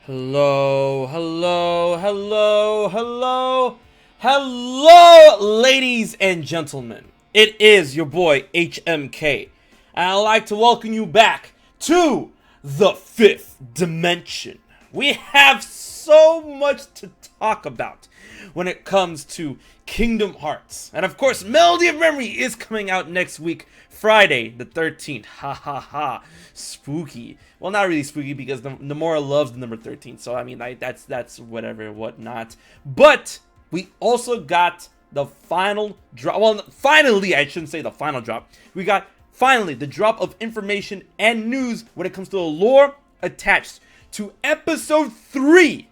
Hello, hello, hello, hello, hello, ladies and gentlemen. It is your boy HMK, and I'd like to welcome you back to the fifth dimension. We have so much to talk about when it comes to Kingdom Hearts. And of course, Melody of Memory is coming out next week, Friday the 13th. Ha ha ha. Spooky. Well, not really spooky because Nomura loves the number 13. So, I mean, that's whatever, whatnot. But we also got the final drop. Well, finally, I shouldn't say the final drop. We got finally the drop of information and news when it comes to the lore attached to episode 3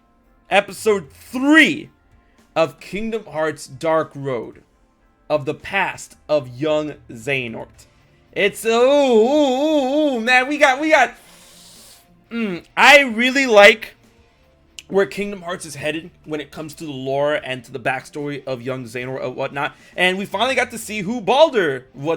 of Kingdom Hearts Dark Road of the past of young Xehanort. It's man, we got I really like where Kingdom Hearts is headed when it comes to the lore and to the backstory of young Xehanort and whatnot. And we finally got to see what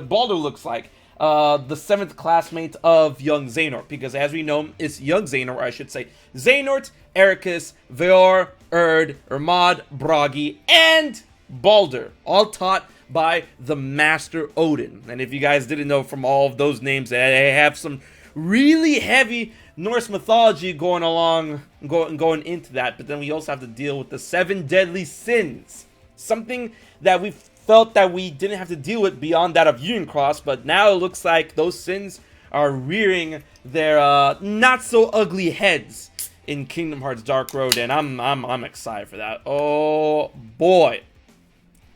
Baldur looks like. The 7th classmate of young Xehanort, because as we know, it's young Xehanort, or I should say Xehanort, Ericus, Veor, Erd, Ermod, Bragi, and Baldur, all taught by the Master Odin. And if you guys didn't know from all of those names, they have some really heavy Norse mythology going into that. But then we also have to deal with the 7 deadly sins, something that we felt that we didn't have to deal with beyond that of Union Cross, but now it looks like those sins are rearing their not so ugly heads in Kingdom Hearts Dark Road, and I'm excited for that. Oh boy.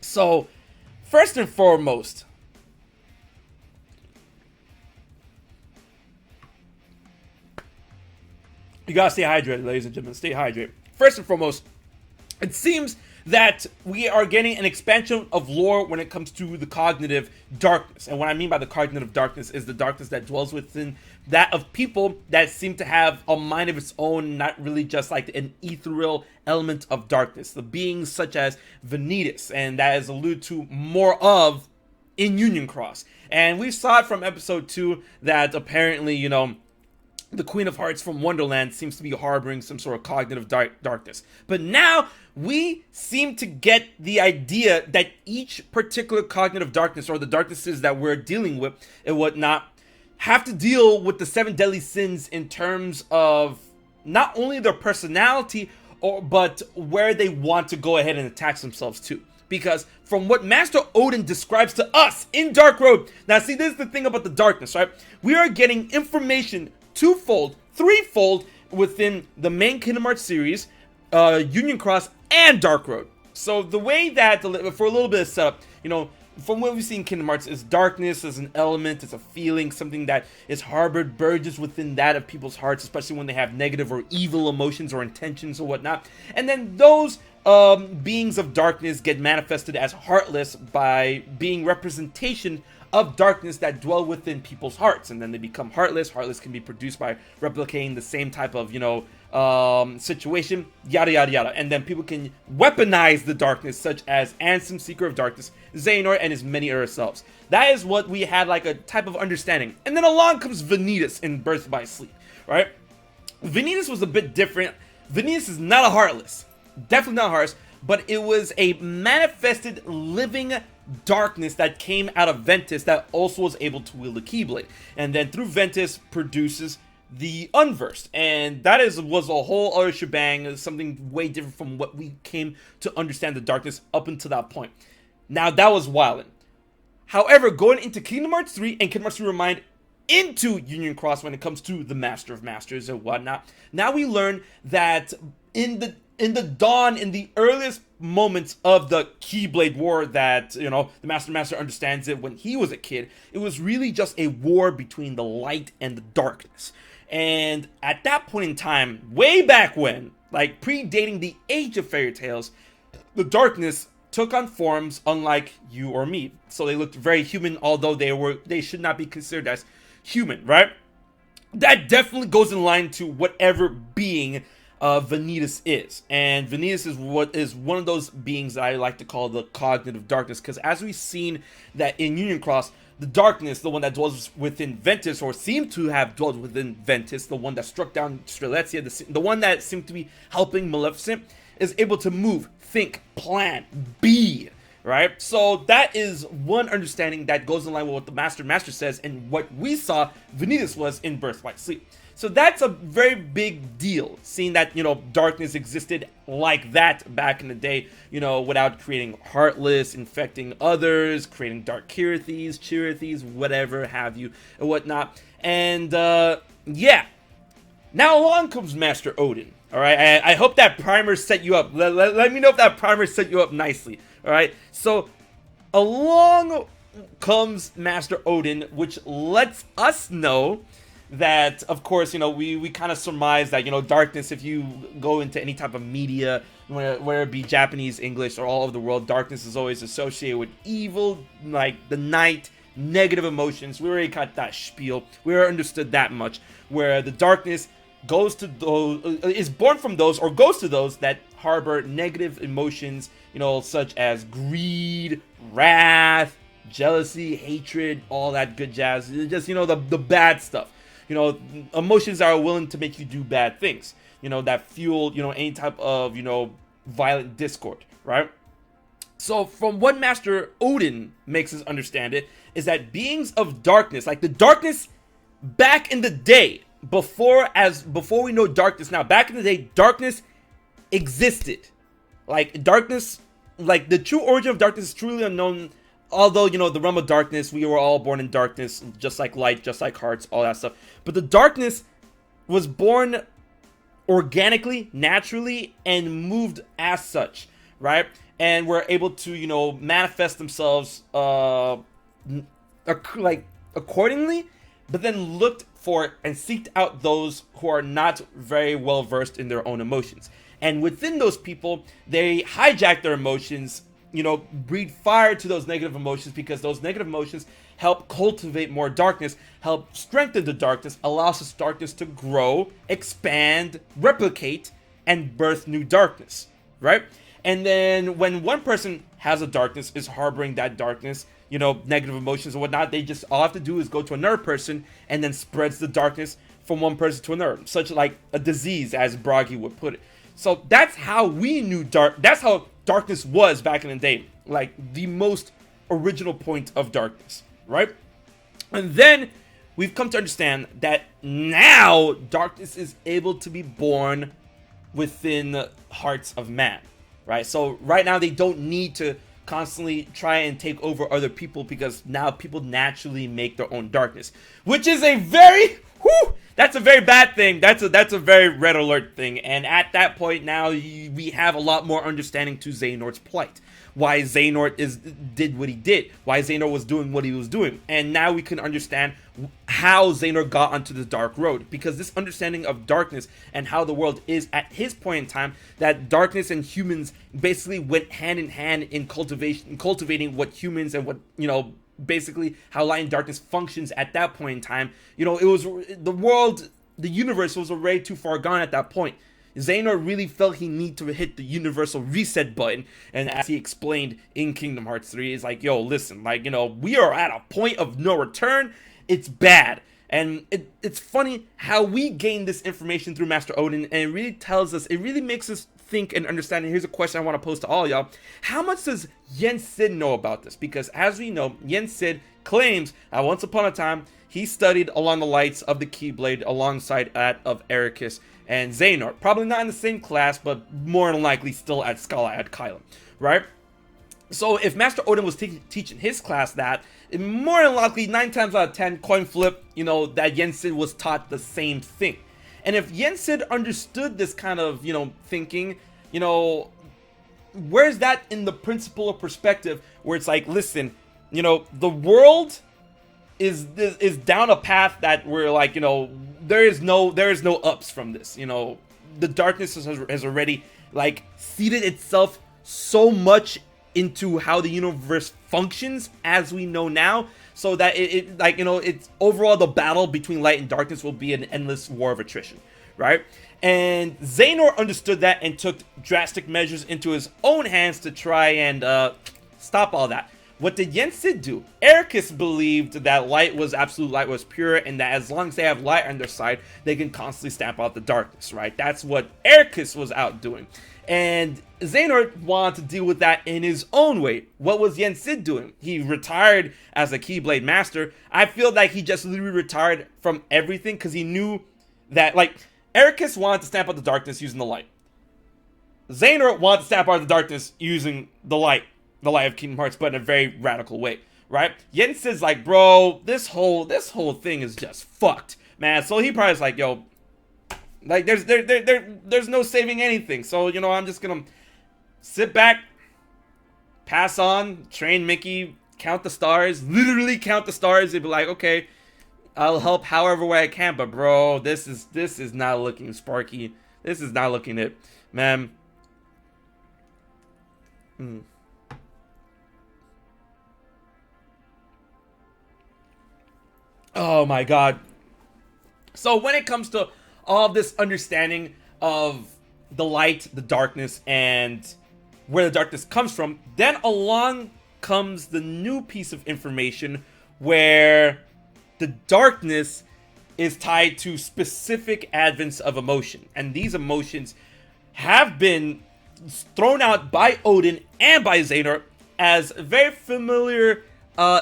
So, first and foremost, you gotta stay hydrated, ladies and gentlemen. Stay hydrated. First and foremost, it seems that we are getting an expansion of lore when it comes to the cognitive darkness. And what I mean by the cognitive darkness is the darkness that dwells within that of people that seem to have a mind of its own, not really just like an ethereal element of darkness. The beings such as Vanitas, and that is alluded to more of in Union Cross. And we saw it from episode 2 that apparently, you know, the Queen of Hearts from Wonderland seems to be harboring some sort of cognitive darkness. But now we seem to get the idea that each particular cognitive darkness, or the darknesses that we're dealing with and whatnot, have to deal with the 7 deadly sins in terms of not only their personality, but where they want to go ahead and attach themselves to. Because from what Master Odin describes to us in Dark Road, now see, this is the thing about the darkness, right? We are getting information twofold, threefold within the main Kingdom Hearts series, Union Cross, and Dark Road. So the way that, for a little bit of setup, you know, from what we've seen in Kingdom Hearts, is darkness as an element, it's a feeling, something that is harbored, burges within that of people's hearts, especially when they have negative or evil emotions or intentions or whatnot. And then those beings of darkness get manifested as heartless by being representation of darkness that dwell within people's hearts, and then they become heartless. Heartless can be produced by replicating the same type of, you know, situation, yada yada yada, and then people can weaponize the darkness, such as Ansem, Seeker of Darkness, Xehanort, and his many other selves. That is what we had, like a type of understanding. And then along comes Vanitas in Birth by Sleep, right? Vanitas was a bit different. Vanitas is not a heartless, definitely not heartless, but it was a manifested living darkness that came out of Ventus that also was able to wield the Keyblade, and then through Ventus produces the Unversed, and that was a whole other shebang, something way different from what we came to understand the darkness up until that point. Now that was wildin'. However, going into Kingdom Hearts 3 and Kingdom Hearts 3 Remind into Union Cross when it comes to the Master of Masters and whatnot, now we learn that in the earliest moments of the Keyblade War that, you know, the Master understands it when he was a kid, it was really just a war between the light and the darkness. And at that point in time, way back when, like predating the age of fairy tales, the darkness took on forms unlike you or me. So they looked very human, although they should not be considered as human, right? That definitely goes in line to whatever being Vanitas is. And Vanitas is one of those beings that I like to call the cognitive darkness, because as we've seen that in Union Cross, the darkness, the one that dwells within Ventus, or seemed to have dwelled within Ventus, the one that struck down Strelitzia, the one that seemed to be helping Maleficent, is able to move, think, plan, be, right? So that is one understanding that goes in line with what the Master says and what we saw Vanitas was in Birthright Sleep. So that's a very big deal, seeing that, you know, darkness existed like that back in the day, you know, without creating Heartless, infecting others, creating Dark Kirithes, Chirithes, whatever have you, and whatnot. And, yeah. Now along comes Master Odin, alright? I hope that primer set you up. Let me know if that primer set you up nicely, alright? So, along comes Master Odin, which lets us know that, of course, you know, we kind of surmise that, you know, darkness, if you go into any type of media, whether it be Japanese, English, or all over the world, darkness is always associated with evil, like the night, negative emotions. We already got that spiel. We already understood that much, where the darkness goes to those, is born from those, or goes to those that harbor negative emotions, you know, such as greed, wrath, jealousy, hatred, all that good jazz. Just, you know, the bad stuff. You know, emotions that are willing to make you do bad things, you know, that fuel, you know, any type of, you know, violent discord, right? So from what Master Odin makes us understand it, is that beings of darkness, like the darkness back in the day, before we know darkness now, back in the day, darkness existed. Like darkness, like the true origin of darkness is truly unknown. Although, you know, the realm of darkness, we were all born in darkness, just like light, just like hearts, all that stuff. But the darkness was born organically, naturally, and moved as such, right? And were able to, you know, manifest themselves, like, accordingly, but then looked for and seeked out those who are not very well versed in their own emotions. And within those people, they hijack their emotions, you know, breathe fire to those negative emotions, because those negative emotions help cultivate more darkness, help strengthen the darkness, allows this darkness to grow, expand, replicate, and birth new darkness, right? And then when one person has a darkness, is harboring that darkness, you know, negative emotions and whatnot, they just, all have to do is go to another person and then spreads the darkness from one person to another, such like a disease, as Bragi would put it. So that's how we knew that's how darkness was back in the day, like the most original point of darkness, right? And then we've come to understand that now darkness is able to be born within the hearts of man, right? So right now they don't need to constantly try and take over other people, because now people naturally make their own darkness, which is a very that's a very bad thing. That's a very red alert thing. And at that point now, we have a lot more understanding to Xehanort's plight. Why Xehanort did what he did. Why Xehanort was doing what he was doing. And now we can understand how Xehanort got onto the dark road. Because this understanding of darkness and how the world is at his point in time, that darkness and humans basically went hand in hand in cultivating what humans and what, you know, basically how light and darkness functions at that point in time. You know, it was the world, the universe was already too far gone at that point. Xehanort really felt he needed to hit the universal reset button, and as he explained in Kingdom Hearts 3, is like, yo, listen, like, you know, we are at a point of no return. It's bad. And it's funny how we gain this information through Master Odin, and it really tells us, it really makes us think and understand. And here's a question I want to pose to all y'all. How much does Yen Sid know about this? Because as we know, Yen Sid claims that once upon a time, he studied along the lights of the Keyblade alongside that of Ericus and Xehanort. Probably not in the same class, but more than likely still at Scala at Kylam, right? So if Master Odin was teaching his class that, more than likely 9 times out of 10, coin flip, you know, that Yen Sid was taught the same thing. And if Yen Sid understood this kind of, you know, thinking, you know, where's that in the principle of perspective where it's like, listen, you know, the world is down a path that we're like, you know, there is no ups from this. You know, the darkness has already like seeded itself so much into how the universe functions as we know now, so that it like, you know, it's overall the battle between light and darkness will be an endless war of attrition, right? And Xehanort understood that and took drastic measures into his own hands to try and stop all that. What did Yensid do? Ericus believed that light was absolute, light was pure, and that as long as they have light on their side, they can constantly stamp out the darkness, right? That's what Ericus was out doing. And Xehanort wanted to deal with that in his own way. What was Yensid doing? He retired as a Keyblade Master. I feel like he just literally retired from everything because he knew that, like, Ericus wanted to stamp out the darkness using the light. Xehanort wanted to stamp out the darkness using the light of Kingdom Hearts, but in a very radical way, right? Yensid's like, bro, this whole thing is just fucked, man. So he probably is like, yo, like there's no saving anything. So, you know, I'm just gonna sit back, pass on, train Mickey, count the stars, literally count the stars, and be like, okay, I'll help however way I can, but bro, this is not looking sparky. This is not looking it, man. Oh my god. So when it comes to all of this understanding of the light, the darkness, and where the darkness comes from, then along comes the new piece of information where the darkness is tied to specific advents of emotion. And these emotions have been thrown out by Odin and by Xehanort as very familiar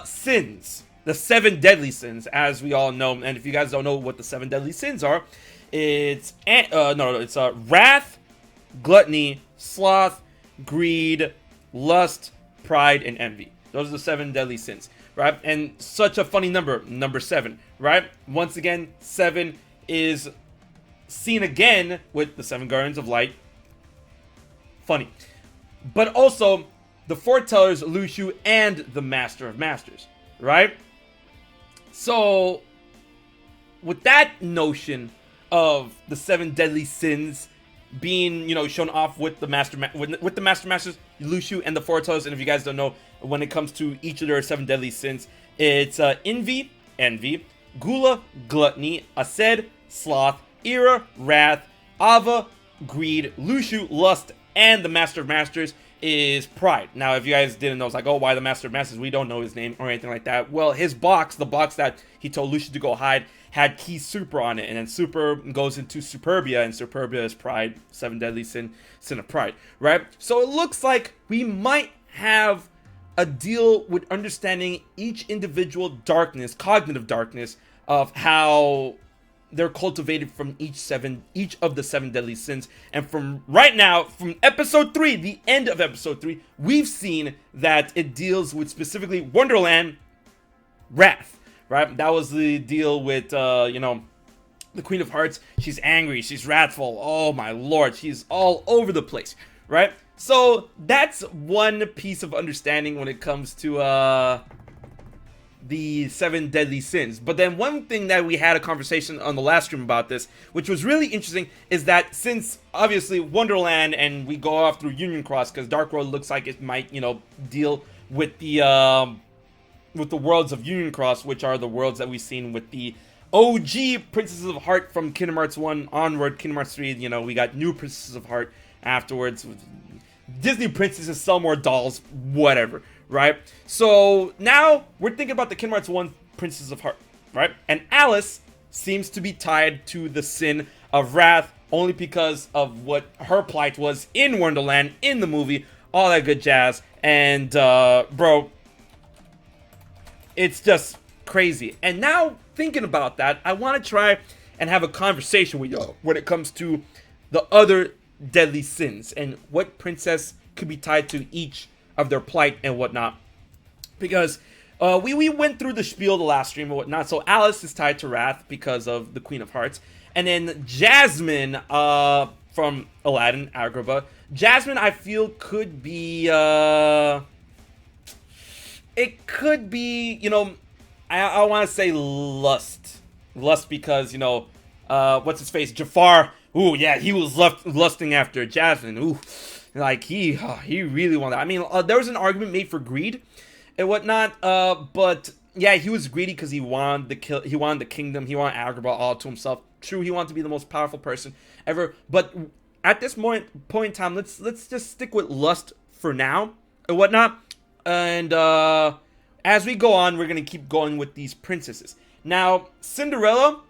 sins. The 7 deadly sins, as we all know. And if you guys don't know what the 7 deadly sins are, it's wrath, gluttony, sloth, greed, lust, pride, and envy. Those are the 7 deadly sins, right? And such a funny number 7, right? Once again, 7 is seen again with the 7 Guardians of Light. Funny. But also, the Foretellers, Lushu, and the Master of Masters, right? So, with that notion of the 7 deadly sins being, you know, shown off with the Master Masters, Lushu, and the Foretellers, and if you guys don't know, when it comes to each of their 7 deadly sins, it's envy, gula, gluttony, ased, sloth, ira, wrath, ava, greed, Lushu, lust, and the Master of Masters is pride. Now, if you guys didn't know, it's like, oh, why the Master of Masters? We don't know his name or anything like that. Well, his box, the box that he told Lucius to go hide, had key super on it, and then super goes into Superbia, and Superbia is pride, 7 deadly sin of pride, right? So it looks like we might have a deal with understanding each individual darkness, cognitive darkness, of how they're cultivated from each of the 7 deadly sins. And from right now, from episode 3, the end of episode 3, we've seen that it deals with specifically Wonderland, wrath, right? That was the deal with, you know, the Queen of Hearts. She's angry, she's wrathful, oh my lord, she's all over the place, right? So that's one piece of understanding when it comes to, the 7 deadly sins. But then one thing that we had a conversation on the last stream about this, which was really interesting, is that since obviously Wonderland, and we go off through Union Cross, because Dark World looks like it might, you know, deal with the worlds of Union Cross, which are the worlds that we've seen with the OG Princesses of Heart from Kingdom Hearts 1 onward. Kingdom Hearts 3, you know, we got new Princesses of Heart afterwards. Disney princesses sell more dolls, whatever, right? So now we're thinking about the Kingdom Hearts 1 Princess of Heart, right? And Alice seems to be tied to the sin of wrath only because of what her plight was in Wonderland, in the movie, all that good jazz. And, bro, it's just crazy. And now, thinking about that, I want to try and have a conversation with y'all when it comes to the other deadly sins and what princess could be tied to each of their plight and whatnot, because we went through the spiel the last stream and whatnot. So Alice is tied to wrath because of the Queen of Hearts, and then Jasmine from Aladdin, Agrabah. Jasmine, I feel, could be it could be, you know, I want to say lust because, you know, what's his face, Jafar. Ooh, yeah, he was lusting after Jasmine. Ooh, like he really wanted. I mean, there was an argument made for greed and whatnot. But yeah, he was greedy because he wanted the kingdom. He wanted Agrabah all to himself. True, he wanted to be the most powerful person ever. But at this point in time, let's just stick with lust for now and whatnot. And as we go on, we're gonna keep going with these princesses. Now, Cinderella,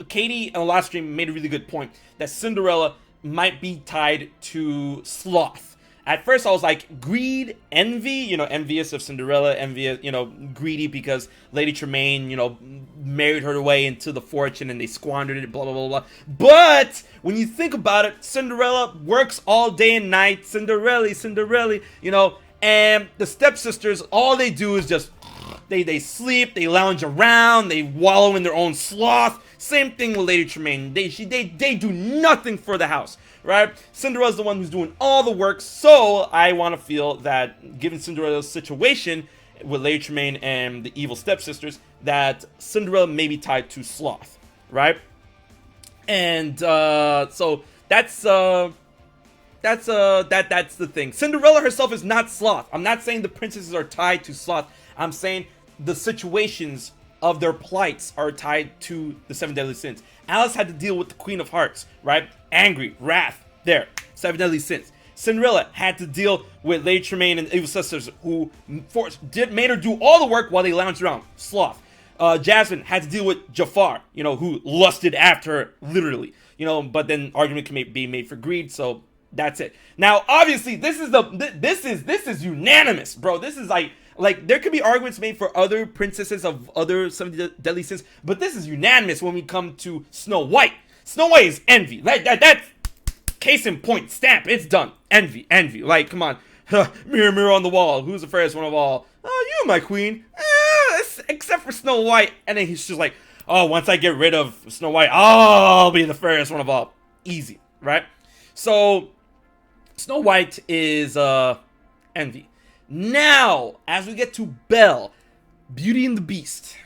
Katie in the last stream made a really good point that Cinderella might be tied to sloth. At first, I was like, greed, envy, envious of Cinderella, envious, greedy because Lady Tremaine, married her way into the fortune and they squandered it, blah, blah, blah, blah. But when you think about it, Cinderella works all day and night, Cinderella, and the stepsisters, all they do is just, they sleep, they lounge around, they wallow in their own sloth. Same thing with Lady Tremaine. They do nothing for the house. Right? Cinderella's the one who's doing all the work, so I want to feel that, given Cinderella's situation with Lady Tremaine and the evil stepsisters, that Cinderella may be tied to sloth, right? And so that's the thing. Cinderella herself is not sloth. I'm not saying the princesses are tied to sloth. I'm saying the situations of their plights are tied to the 7 deadly sins. Alice had to deal with the Queen of Hearts, right? Angry, wrath, there, 7 deadly sins. Cinderella had to deal with Lady Tremaine and the evil sisters who made her do all the work while they lounged around, sloth. Jasmine had to deal with Jafar, who lusted after her, literally, but then argument can be made for greed, so that's it. Now, obviously, this is unanimous, bro. This is like there could be arguments made for other princesses of other 7 deadly sins, but this is unanimous when we come to Snow White. Snow White is envy. That's case in point. Stamp. It's done. Envy. Like, come on. Mirror, mirror on the wall. Who's the fairest one of all? Oh, you, my queen. Except for Snow White. And then he's just like, oh, once I get rid of Snow White, I'll be the fairest one of all. Easy, right? So, Snow White is envy. Now, as we get to Belle, Beauty and the Beast.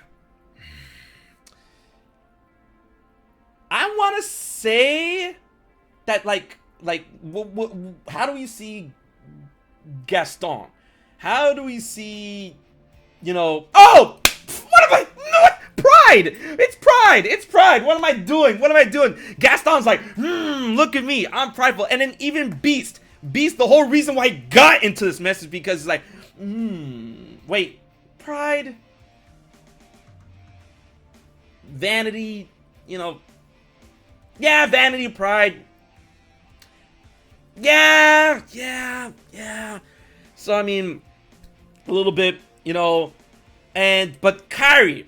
I want to say that, how do we see Gaston? How do we see, oh, what am I, pride! It's pride! What am I doing? Gaston's like, look at me, I'm prideful. And then even Beast, the whole reason why he got into this mess is because it's like, wait, pride, vanity, yeah, vanity, pride. Yeah. So, I mean, a little bit, but Kyrie,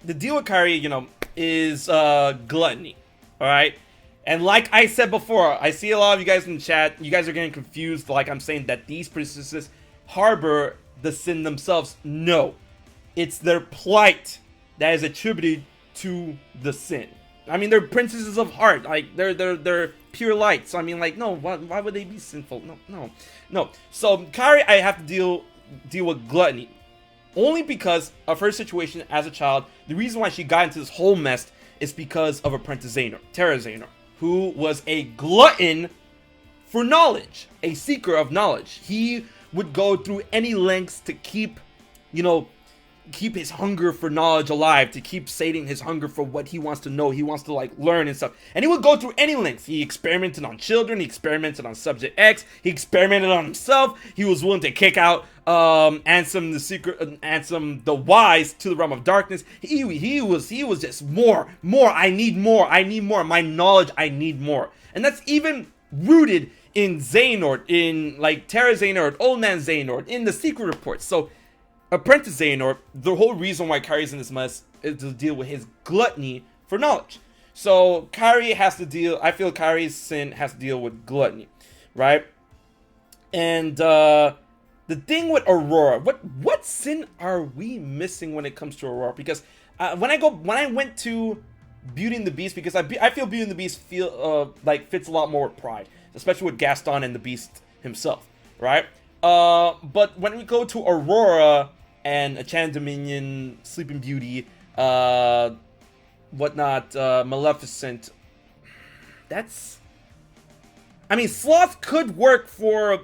the deal with Kyrie, is gluttony, alright? And like I said before, I see a lot of you guys in the chat, you guys are getting confused, like I'm saying that these princesses harbor the sin themselves. No, it's their plight that is attributed to the sin. I mean, they're princesses of heart, like they're pure light. So I mean, like, no, why would they be sinful? No. So Kyrie, I have to deal with gluttony only because of her situation as a child. The reason why she got into this whole mess is because of Apprentice Xehanort, TARawson, who was a glutton for knowledge, a seeker of knowledge. He would go through any lengths to keep his hunger for knowledge alive, to keep sating his hunger for what he wants to know, he wants to learn and stuff. And he would go through any lengths. He experimented on children, he experimented on Subject X, he experimented on himself. He was willing to kick out Ansem the Wise to the realm of darkness. He was just more. I need more. My knowledge, I need more. And that's even rooted in Xehanort, in TARawson, Old Man Xehanort, in the secret reports. So Apprentice Xehanort, the whole reason why Kyrie's in this mess is to deal with his gluttony for knowledge. So Kyrie has to deal, I feel Kyrie's sin has to deal with gluttony, right? And the thing with Aurora, what sin are we missing when it comes to Aurora? Because when I went to Beauty and the Beast, because I feel Beauty and the Beast fits a lot more with pride, especially with Gaston and the Beast himself, right? But when we go to Aurora and Enchanted Dominion, Sleeping Beauty, whatnot, Maleficent, sloth could work for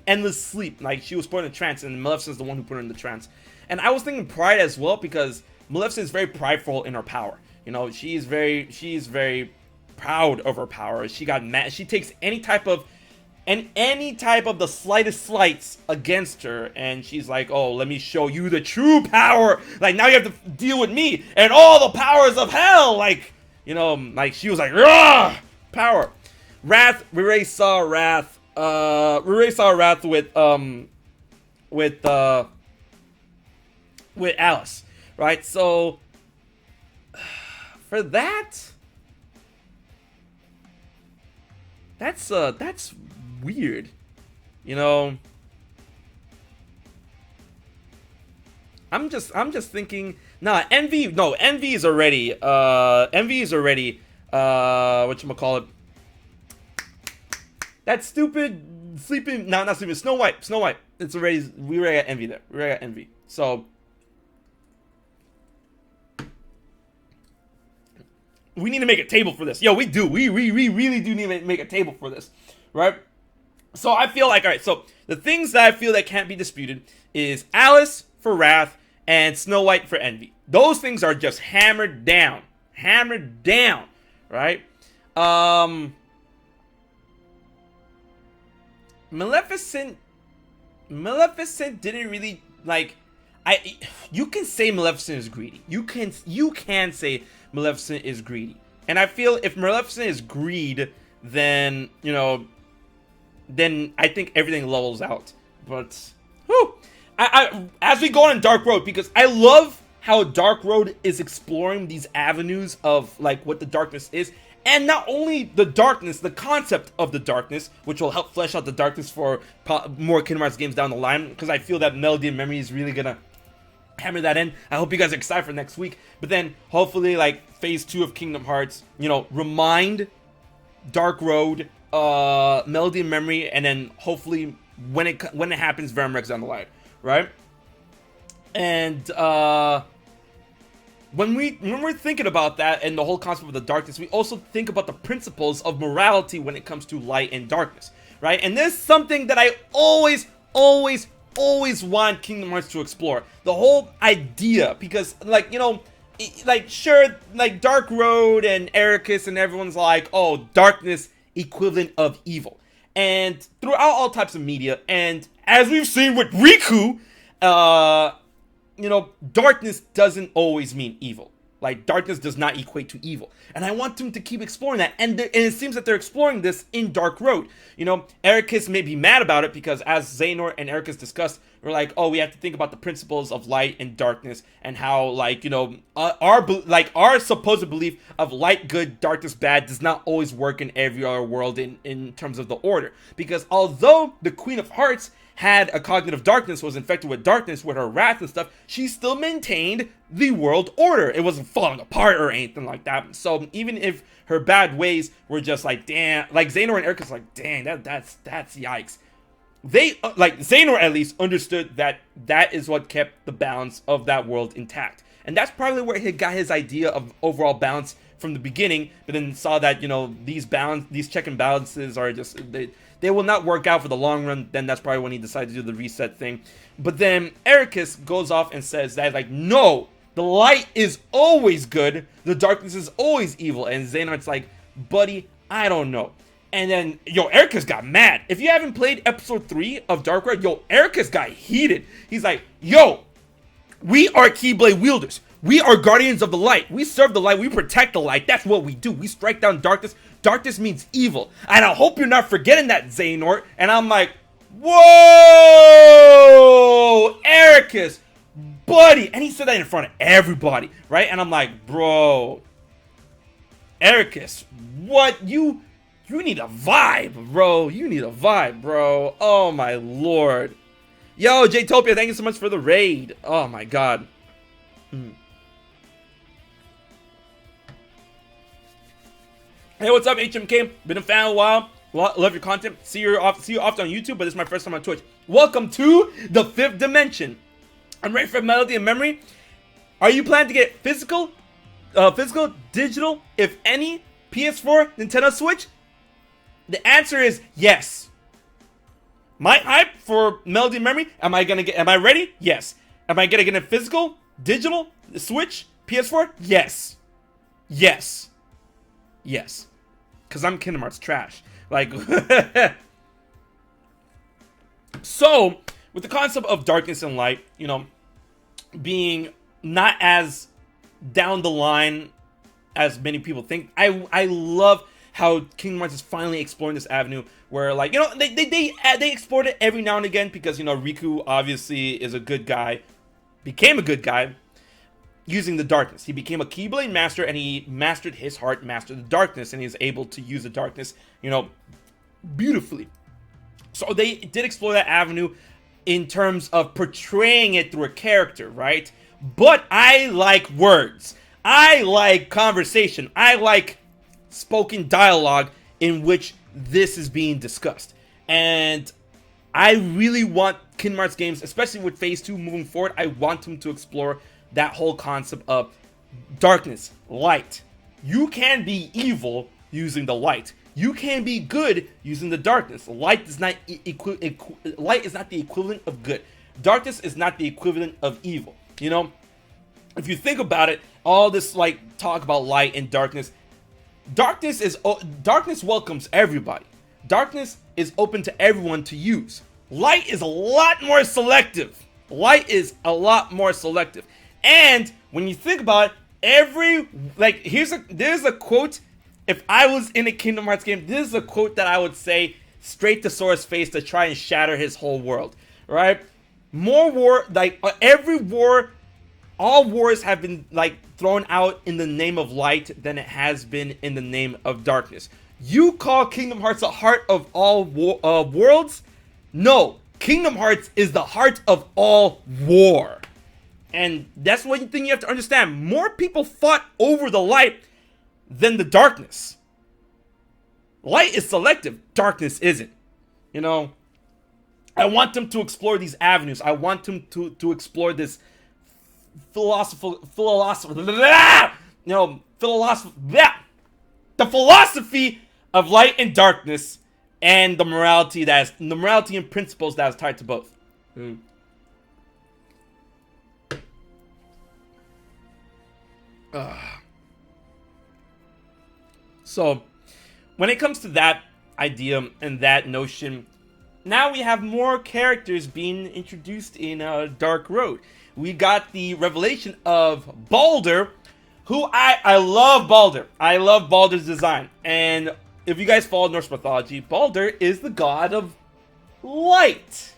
endless sleep. Like, she was put in a trance, and Maleficent's the one who put her in the trance. And I was thinking pride as well, because Maleficent is very prideful in her power. She is very proud of her power. She got mad. She takes any type of and any type of the slightest slights against her, and she's like, oh, let me show you the true power. Like, now you have to deal with me and all the powers of hell. Like, you know, like, she was like, rah, power. Wrath, we already saw Wrath. We already saw Wrath with Alice, right? So, for that's weird, you know. I'm just thinking, nah, Envy is already whatchamacallit, that stupid sleeping, no, not sleeping, Snow White, it's already, we already got Envy there, so we need to make a table for this. Yo, we really do need to make a table for this, right? So I feel like, all right, so the things that I feel that can't be disputed is Alice for Wrath and Snow White for Envy. Those things are just hammered down, right? Maleficent didn't really, like, you can say Maleficent is greedy. You can say Maleficent is greedy. And I feel if Maleficent is greed, then, you know, then I think everything levels out. But, whew, as we go on Dark Road, because I love how Dark Road is exploring these avenues of, like, what the darkness is. And not only the darkness, the concept of the darkness, which will help flesh out the darkness for more Kingdom Hearts games down the line, because I feel that Melody and Memory is really gonna hammer that in. I hope you guys are excited for next week. But then, hopefully, like, Phase 2 of Kingdom Hearts, you know, remind Dark Road, Melody and Memory, and then hopefully when it happens, Verum down the line, right? And when we're thinking about that and the whole concept of the darkness, we also think about the principles of morality when it comes to light and darkness, right? And this is something that I always want Kingdom Hearts to explore. The whole idea, because, like, you know, like, sure, like, Dark Road and Ericus and everyone's like, oh, darkness equivalent of evil. And throughout all types of media, and as we've seen with Riku, you know, darkness doesn't always mean evil. Like, darkness does not equate to evil. And I want them to keep exploring that. And it seems that they're exploring this in Dark Road. You know, Ericus may be mad about it because, as Xehanort and Ericus discussed, we're like, oh, we have to think about the principles of light and darkness and how, like, you know, our supposed belief of light good, darkness bad does not always work in every other world in terms of the order. Because although the Queen of Hearts had a cognitive darkness, was infected with darkness with her wrath and stuff, she still maintained the world order. It wasn't falling apart or anything like that. So even if her bad ways were just like, damn, like Xehanort and Ericus, like, dang, that's yikes. They, like, Xehanort at least understood that that is what kept the balance of that world intact. And that's probably where he got his idea of overall balance from the beginning, but then saw that, you know, these check and balances are just, they will not work out for the long run. Then that's probably when he decided to do the reset thing. But then Ericus goes off and says that, like, no, the light is always good, the darkness is always evil. And Xehanort's like, buddy, I don't know. And then, yo, Ericus got mad. If you haven't played episode 3 of Dark Road, yo, Ericus got heated. He's like, yo, we are Keyblade wielders. We are guardians of the light. We serve the light. We protect the light. That's what we do. We strike down darkness. Darkness means evil. And I hope you're not forgetting that, Xehanort. And I'm like, whoa, Ericus, buddy. And he said that in front of everybody, right? And I'm like, bro, Ericus, what? You need a vibe, bro. You need a vibe, bro. Oh, my lord. Yo, Jtopia, thank you so much for the raid. Oh, my god. Hey, what's up, HMK? Been a fan a while. Love your content. See you often on YouTube, but this is my first time on Twitch. Welcome to the 5th dimension. I'm ready for Melody and Memory. Are you planning to get physical, digital, if any, PS4, Nintendo Switch? The answer is yes. My hype for Melody and Memory, am I ready? Yes. Am I gonna get a physical, digital, Switch, PS4? Yes. Yes. Because I'm Kingdom Hearts trash. Like, So, with the concept of darkness and light, you know, being not as down the line as many people think, I love how Kingdom Hearts is finally exploring this avenue where, like, you know, they explored it every now and again because, you know, Riku obviously is a good guy, became a good guy using the darkness. He became a Keyblade master and he mastered his heart, mastered the darkness, and he's able to use the darkness, you know, beautifully. So they did explore that avenue in terms of portraying it through a character, right? But I like words. I like conversation. I like spoken dialogue in which this is being discussed. And I really want Kingdom Hearts games, especially with Phase 2 moving forward, I want them to explore that whole concept of darkness, light. You can be evil using the light. You can be good using the darkness. Light is not light is not the equivalent of good. Darkness is not the equivalent of evil. You know, if you think about it, all this like talk about light and darkness, darkness welcomes everybody. Darkness is open to everyone to use. Light is a lot more selective. Light is a lot more selective. And when you think about it, there's a quote. If I was in a Kingdom Hearts game, this is a quote that I would say straight to Sora's face to try and shatter his whole world, right? More war, like every war, all wars have been like thrown out in the name of light than it has been in the name of darkness. You call Kingdom Hearts the heart of all worlds? No, Kingdom Hearts is the heart of all war. And that's one thing you have to understand. More people fought over the light than the darkness. Light is selective, darkness isn't. You know, I want them to explore these avenues. I want them to explore this the philosophy of light and darkness, and the morality and principles that is tied to both. So, when it comes to that idea and that notion, now we have more characters being introduced in Dark Road. We got the revelation of Baldur, who I love Baldur. I love Baldur's design. And if you guys follow Norse mythology, Baldur is the god of light.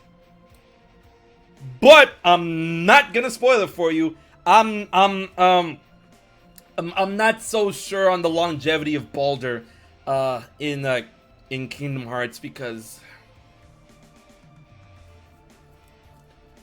But I'm not gonna spoil it for you. I'm not so sure on the longevity of Baldur in Kingdom Hearts, because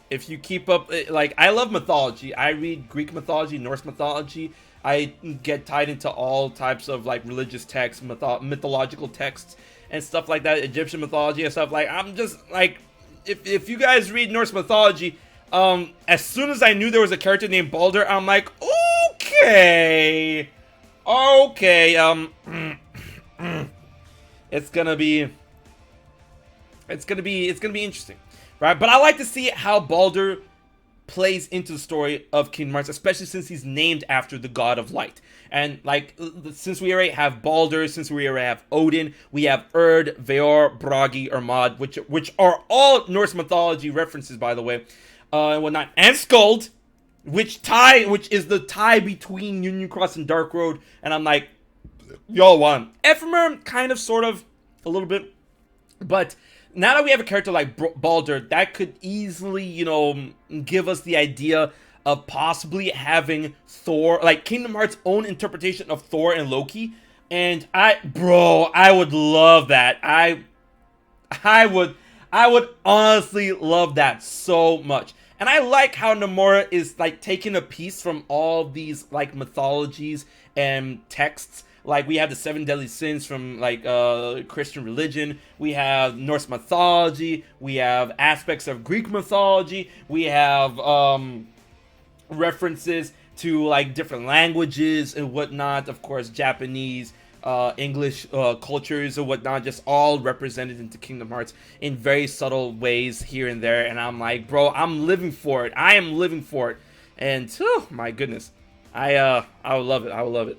if you keep up, like, I love mythology. I read Greek mythology, Norse mythology. I get tied into all types of like religious texts, mythological texts and stuff like that, Egyptian mythology and stuff. Like, I'm just like, if you guys read Norse mythology, as soon as I knew there was a character named Baldur, I'm like, okay, it's gonna be interesting, right? But I like to see how Baldur plays into the story of Kingdom Hearts, especially since he's named after the god of light. And like, since we already have Baldur, since we already have Odin, we have Urd, Veor, Bragi, Hermod, which are all Norse mythology references, by the way, and whatnot, and Skuld, which is the tie between Union Cross and Dark Road. And I'm like, y'all won. Ephemer, kind of, sort of, a little bit, but now that we have a character like Baldur, that could easily, you know, give us the idea of possibly having Thor, like Kingdom Hearts' own interpretation of Thor and Loki. And I would love that. I would honestly love that so much. And I like how Nomura is like taking a piece from all these like mythologies and texts. Like, we have the 7 deadly sins from, like, Christian religion. We have Norse mythology. We have aspects of Greek mythology. We have references to, like, different languages and whatnot. Of course, Japanese, English cultures and whatnot, just all represented into Kingdom Hearts in very subtle ways here and there. And I'm like, bro, I'm living for it. I am living for it. And, oh, my goodness. I would love it. I would love it.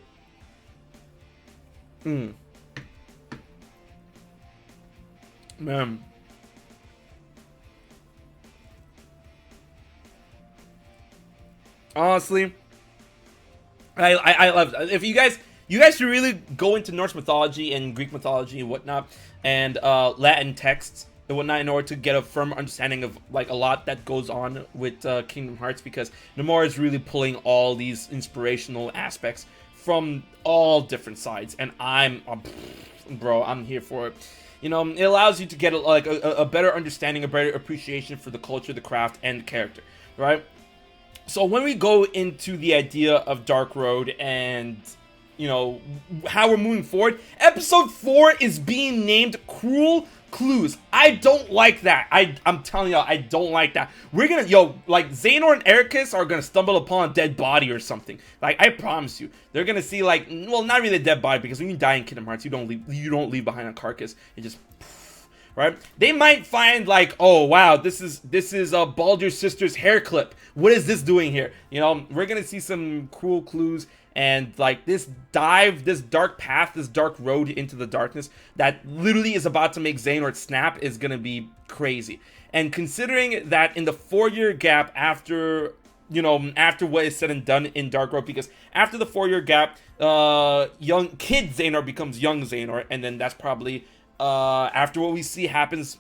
Man. Honestly, I love it. If you guys should really go into Norse mythology and Greek mythology and whatnot, and Latin texts and whatnot, in order to get a firm understanding of like a lot that goes on with Kingdom Hearts, because Nomura is really pulling all these inspirational aspects from all different sides, and bro, I'm here for it. You know, it allows you to get a better understanding, a better appreciation for the culture, the craft, and the character, right? So when we go into the idea of Dark Road and, you know, how we're moving forward, episode 4 is being named Cruel Clues. I don't like that. I'm telling y'all, I don't like that. We're gonna, like, Xehanort and Ericus are gonna stumble upon a dead body or something. Like, I promise you. They're gonna see, like, well, not really a dead body, because when you die in Kingdom Hearts, you don't leave behind a carcass. It just, right? They might find, like, oh wow, this is Baldur's sister's hair clip. What is this doing here? You know, we're gonna see some Cruel Clues. And like this dark path, this dark road into the darkness that literally is about to make Xehanort snap is gonna be crazy. And considering that in the 4-year gap after what is said and done in Dark Road, because after the 4-year gap, young kid Xehanort becomes young Xehanort, and then that's probably after what we see happens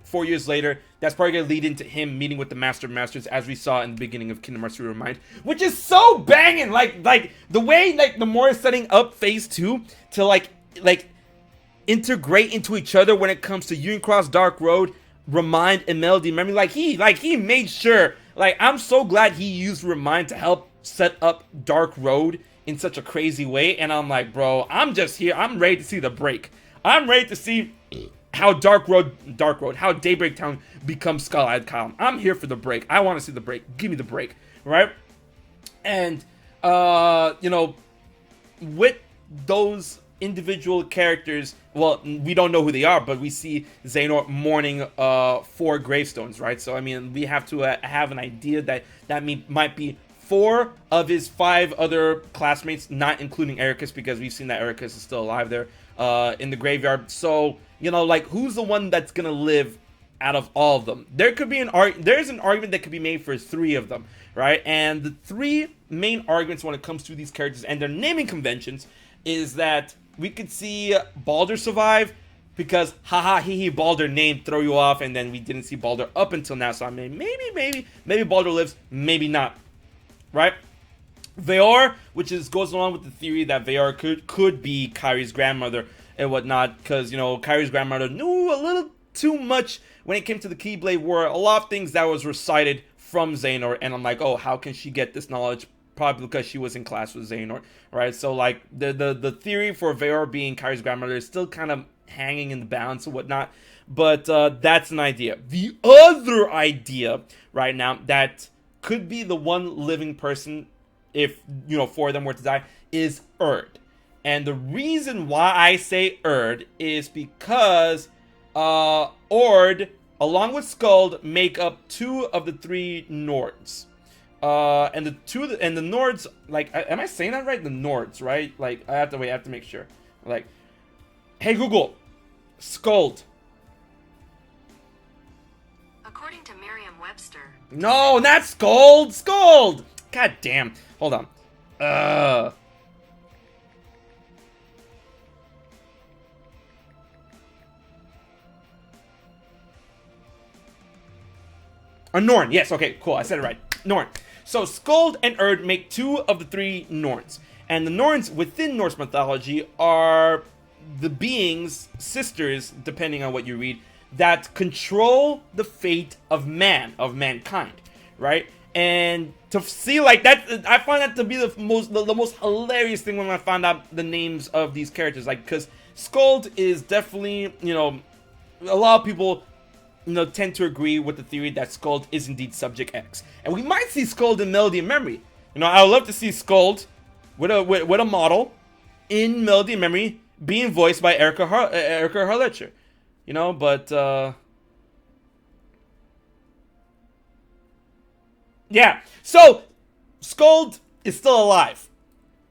4 years later, that's probably going to lead into him meeting with the Master of Masters, as we saw in the beginning of Kingdom Hearts Rewind, which is so banging. Like the way like Nomura is setting up Phase 2 to like integrate into each other when it comes to Union Cross, Dark Road, Remind, and Melody Memory. He made sure. Like, I'm so glad he used Remind to help set up Dark Road in such a crazy way. And I'm like, bro, I'm just here. I'm ready to see the break. I'm ready to see how how Daybreak Town becomes Skull-Eyed Column. I'm here for the break. I want to see the break. Give me the break, right? And you know, with those individual characters, well, we don't know who they are, but we see Xehanort mourning 4 gravestones, right? So I mean, we have to have an idea that might be 4 of his 5 other classmates, not including Ericus, because we've seen that Ericus is still alive there in the graveyard. So, you know, like, who's the one that's gonna live out of all of them? There could be there's an argument that could be made for 3 of them, right? And the 3 main arguments when it comes to these characters and their naming conventions is that we could see Baldur survive, because haha hee Baldur name throw you off, and then we didn't see Baldur up until now. So I mean, maybe Baldur lives, maybe not, right? Veor, which goes along with the theory that Veor could be Kairi's grandmother and whatnot, because, you know, Kairi's grandmother knew a little too much when it came to the Keyblade War. A lot of things that was recited from Xehanort, and I'm like, oh, how can she get this knowledge? Probably because she was in class with Xehanort, right? So like the theory for Veor being Kairi's grandmother is still kind of hanging in the balance and whatnot, but that's an idea. The other idea right now that could be the one living person, if, you know, 4 of them were to die, is Erd. And the reason why I say Erd is because Ord, along with Skuld, make up 2 of the 3 Nords. And the Nords, like, am I saying that right? The Nords, right? Like, I have to make sure. Like, hey Google, Skuld. According to Merriam-Webster. No, not Skuld. Skuld. God damn. Hold on. Norn. Yes, okay, cool. I said it right. Norn. So Skuld and Erd make 2 of the 3 Norns. And the Norns within Norse mythology are the beings, sisters, depending on what you read, that control the fate of mankind, right? And to see like that, I find that to be the most hilarious thing when I found out the names of these characters. Like, because Skuld is definitely, you know, a lot of people, you know, tend to agree with the theory that Skuld is indeed Subject X, and we might see Skuld in Melody and Memory. You know, I would love to see Skuld with a model in Melody and Memory being voiced by Erica Harlecher. You know, but yeah. So Skuld is still alive.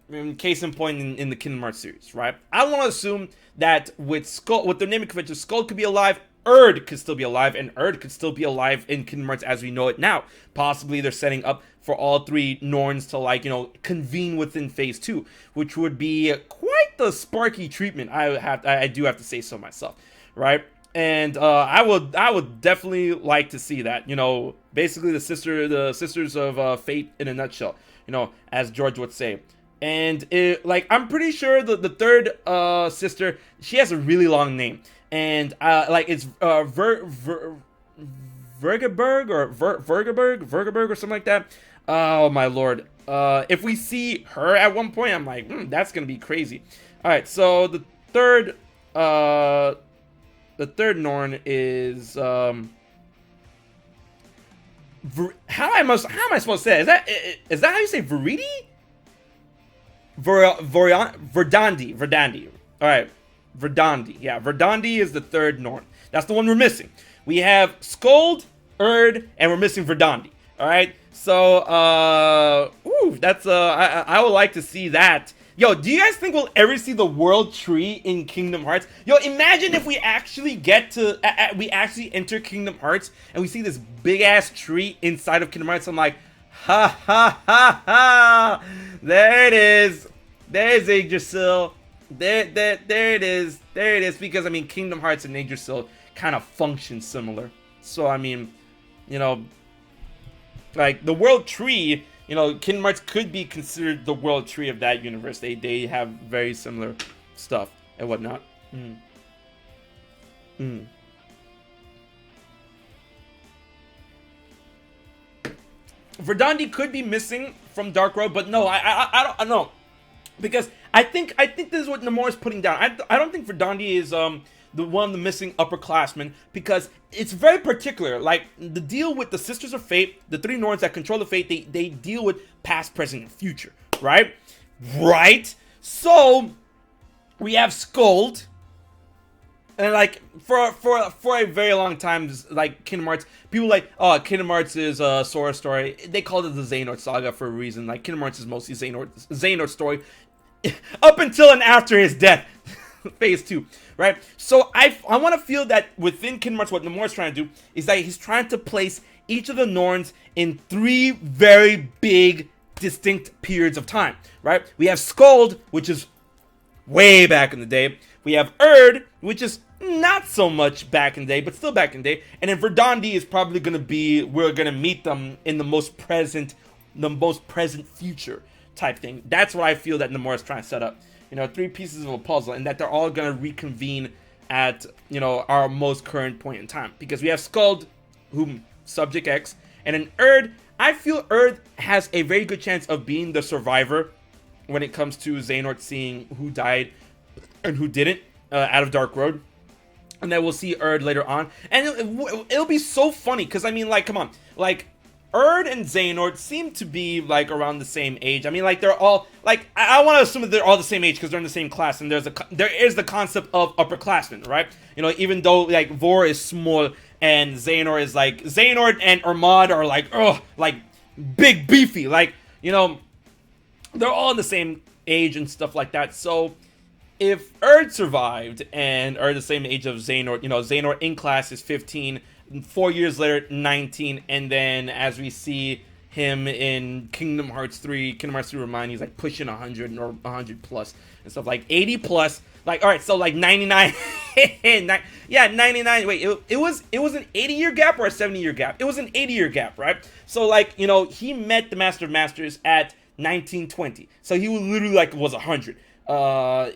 In case in point in the Kingdom Hearts series, right? I want to assume that with the naming convention, Skuld could be alive. Erd could still be alive, and Erd could still be alive in Kingdom Hearts as we know it now. Possibly they're setting up for all three Norns to, like, you know, convene within Phase 2, which would be quite the sparky treatment. I do have to say so myself, right? And I would definitely like to see that. You know, basically the sisters of fate in a nutshell. You know, as George would say. And like, I'm pretty sure the third sister, she has a really long name, and like it's Vergaberg or something like that. Oh my lord! If we see her at one point, I'm like, that's gonna be crazy. All right, so the third Norn is how am I supposed to say it? Is that how you say Veridi? Verdandi. All right, Verdandi. Yeah, Verdandi is the third Norn. That's the one we're missing. We have Skuld, Erd, and we're missing Verdandi. All right, so that's I would like to see that. Yo, do you guys think we'll ever see the world tree in Kingdom Hearts? Yo, imagine if we actually get to we actually enter Kingdom Hearts and we see this big ass tree inside of Kingdom Hearts. I'm like, ha ha ha ha! There it is. There's Yggdrasil. There it is. There it is. Because I mean, Kingdom Hearts and Yggdrasil kind of function similar. So I mean, you know, like the world tree. You know, Kingdom Hearts could be considered the world tree of that universe. They have very similar stuff and whatnot. Verdandi could be missing from Dark Road, but no, I don't know, because I think this is what Nomura is putting down. I don't think Verdandi is the one of the missing upperclassmen, because it's very particular. Like the deal with the Sisters of Fate, the three Norns that control the Fate, they deal with past, present, and future, right? Right. So we have Skuld. And like for a very long time, like Kingdom Hearts, people like, oh, Kingdom Hearts is a Sora story. They called it the Xehanort saga for a reason. Like Kingdom Hearts is mostly Xehanort story up until and after his death, Phase 2, right? So I want to feel that within Kingdom Hearts, what Nomura is trying to do is that he's trying to place each of the Norns in three very big, distinct periods of time, right? We have Skuld, which is way back in the day. We have Erd, which is not so much back in the day, but still back in the day. And then Verdandi is probably going to be, we're going to meet them in the most present future type thing. That's what I feel that Nomura is trying to set up. You know, three pieces of a puzzle, and that they're all going to reconvene at, you know, our most current point in time. Because we have Skuld, whom Subject X, and then Erd. I feel Erd has a very good chance of being the survivor when it comes to Xehanort seeing who died and who didn't out of Dark Road. And then we'll see Erd later on. And it'll be so funny, because, I mean, like, come on. Like, Erd and Xehanort seem to be, like, around the same age. I mean, like, they're all, like, I want to assume that they're all the same age because they're in the same class. And there is the concept of upperclassmen, right? You know, even though, like, Vor is small and Xehanort is, like, Xehanort and Ermad are, like, big, beefy. Like, you know, they're all in the same age and stuff like that. So if Erd survived and are the same age of Xehanort, you know, Xehanort in class is 15, 4 years later, 19, and then as we see him in Kingdom Hearts 3 Remind, he's like pushing 100 or 100 plus and stuff, like 80 plus. Like, all right, so like 99, yeah, 99. Wait, it was an 80-year gap or a 70-year gap? It was an 80-year gap, right? So like, you know, he met the Master of Masters at 1920, so he was literally like was 100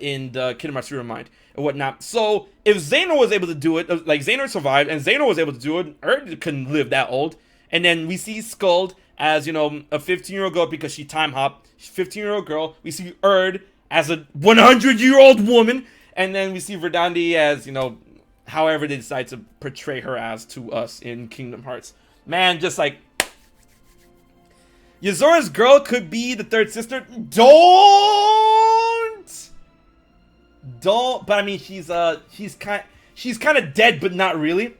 in the Kingdom Hearts Remind and whatnot. So if Xehanort was able to do it, like Xehanort survived and Xehanort was able to do it, Erd couldn't live that old. And then we see Skuld as, you know, a 15-year-old girl because she time hopped. She's a 15-year-old girl. We see Erd as a 100-year-old woman. And then we see Verdandi as, you know, however they decide to portray her as to us in Kingdom Hearts. Man, just like, Yzora's girl could be the third sister. Don't. But I mean, she's kind of dead, but not really.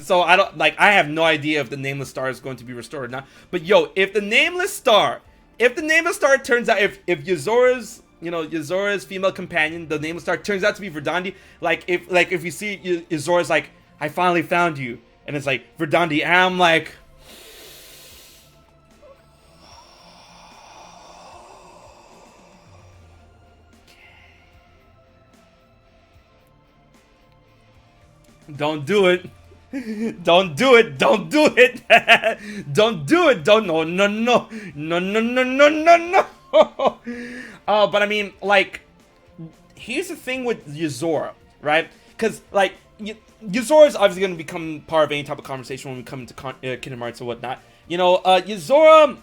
So I have no idea if the Nameless Star is going to be restored or not. But yo, if the Nameless Star turns out, if Yzora's, you know, Yzora's female companion, the Nameless Star turns out to be Verdandi, like if you see Yzora's like I finally found you. And it's like, Verdandi, and I'm like... Don't do it. Don't do it. Don't do it. Don't do it. Don't. No, no, no. No, no, no, no, no, no. But I mean, like, here's the thing with Yuzora, right? Because, like, Yuzora is obviously going to become part of any type of conversation when we come into Kingdom Hearts or whatnot. You know, Yuzora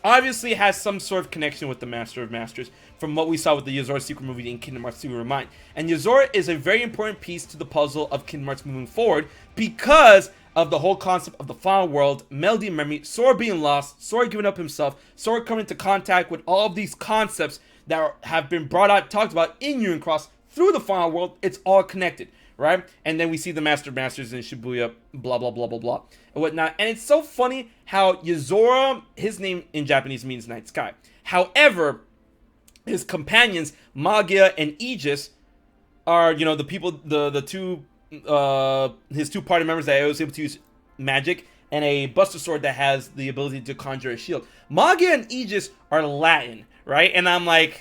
obviously has some sort of connection with the Master of Masters from what we saw with the Yuzora secret movie in Kingdom Hearts 2 Remind. And Yuzora is a very important piece to the puzzle of Kingdom Hearts moving forward because of the whole concept of the final world, melody and memory, Sora being lost, Sora giving up himself, Sora coming into contact with all of these concepts that have been brought out, talked about in Union Cross through the final world. It's all connected, right? And then we see the Master of Masters in Shibuya, blah, blah, blah, blah, blah, and whatnot. And it's so funny how Yuzora, his name in Japanese means night sky. However, his companions, Magia and Aegis, are, you know, the people, the two, his two party members that I was able to use magic and a Buster Sword that has the ability to conjure a shield. Magia and Aegis are Latin, right? And I'm like,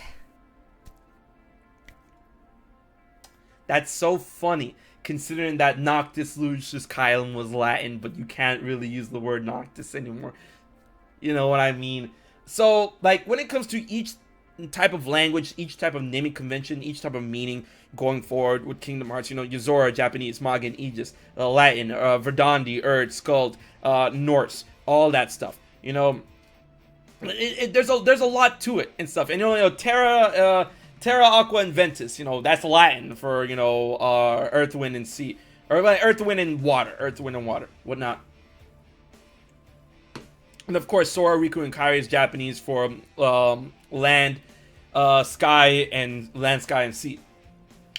that's so funny, considering that Noctis Lucius Kylum was Latin, but you can't really use the word Noctis anymore. You know what I mean? So, like, when it comes to each type of language, each type of naming convention, each type of meaning going forward with Kingdom Hearts, you know, Yuzora, Japanese, Maga and Aegis, Latin, Verdandi, Erd, Skuld, Norse, all that stuff, you know, there's a lot to it and stuff. And you know, Terra, Aqua, and Ventus, you know, that's Latin for, you know, Earth, Wind, and Sea, or Earth, Wind, and Water, whatnot. And of course, Sora, Riku, and Kairi is Japanese for land, sky, and sea.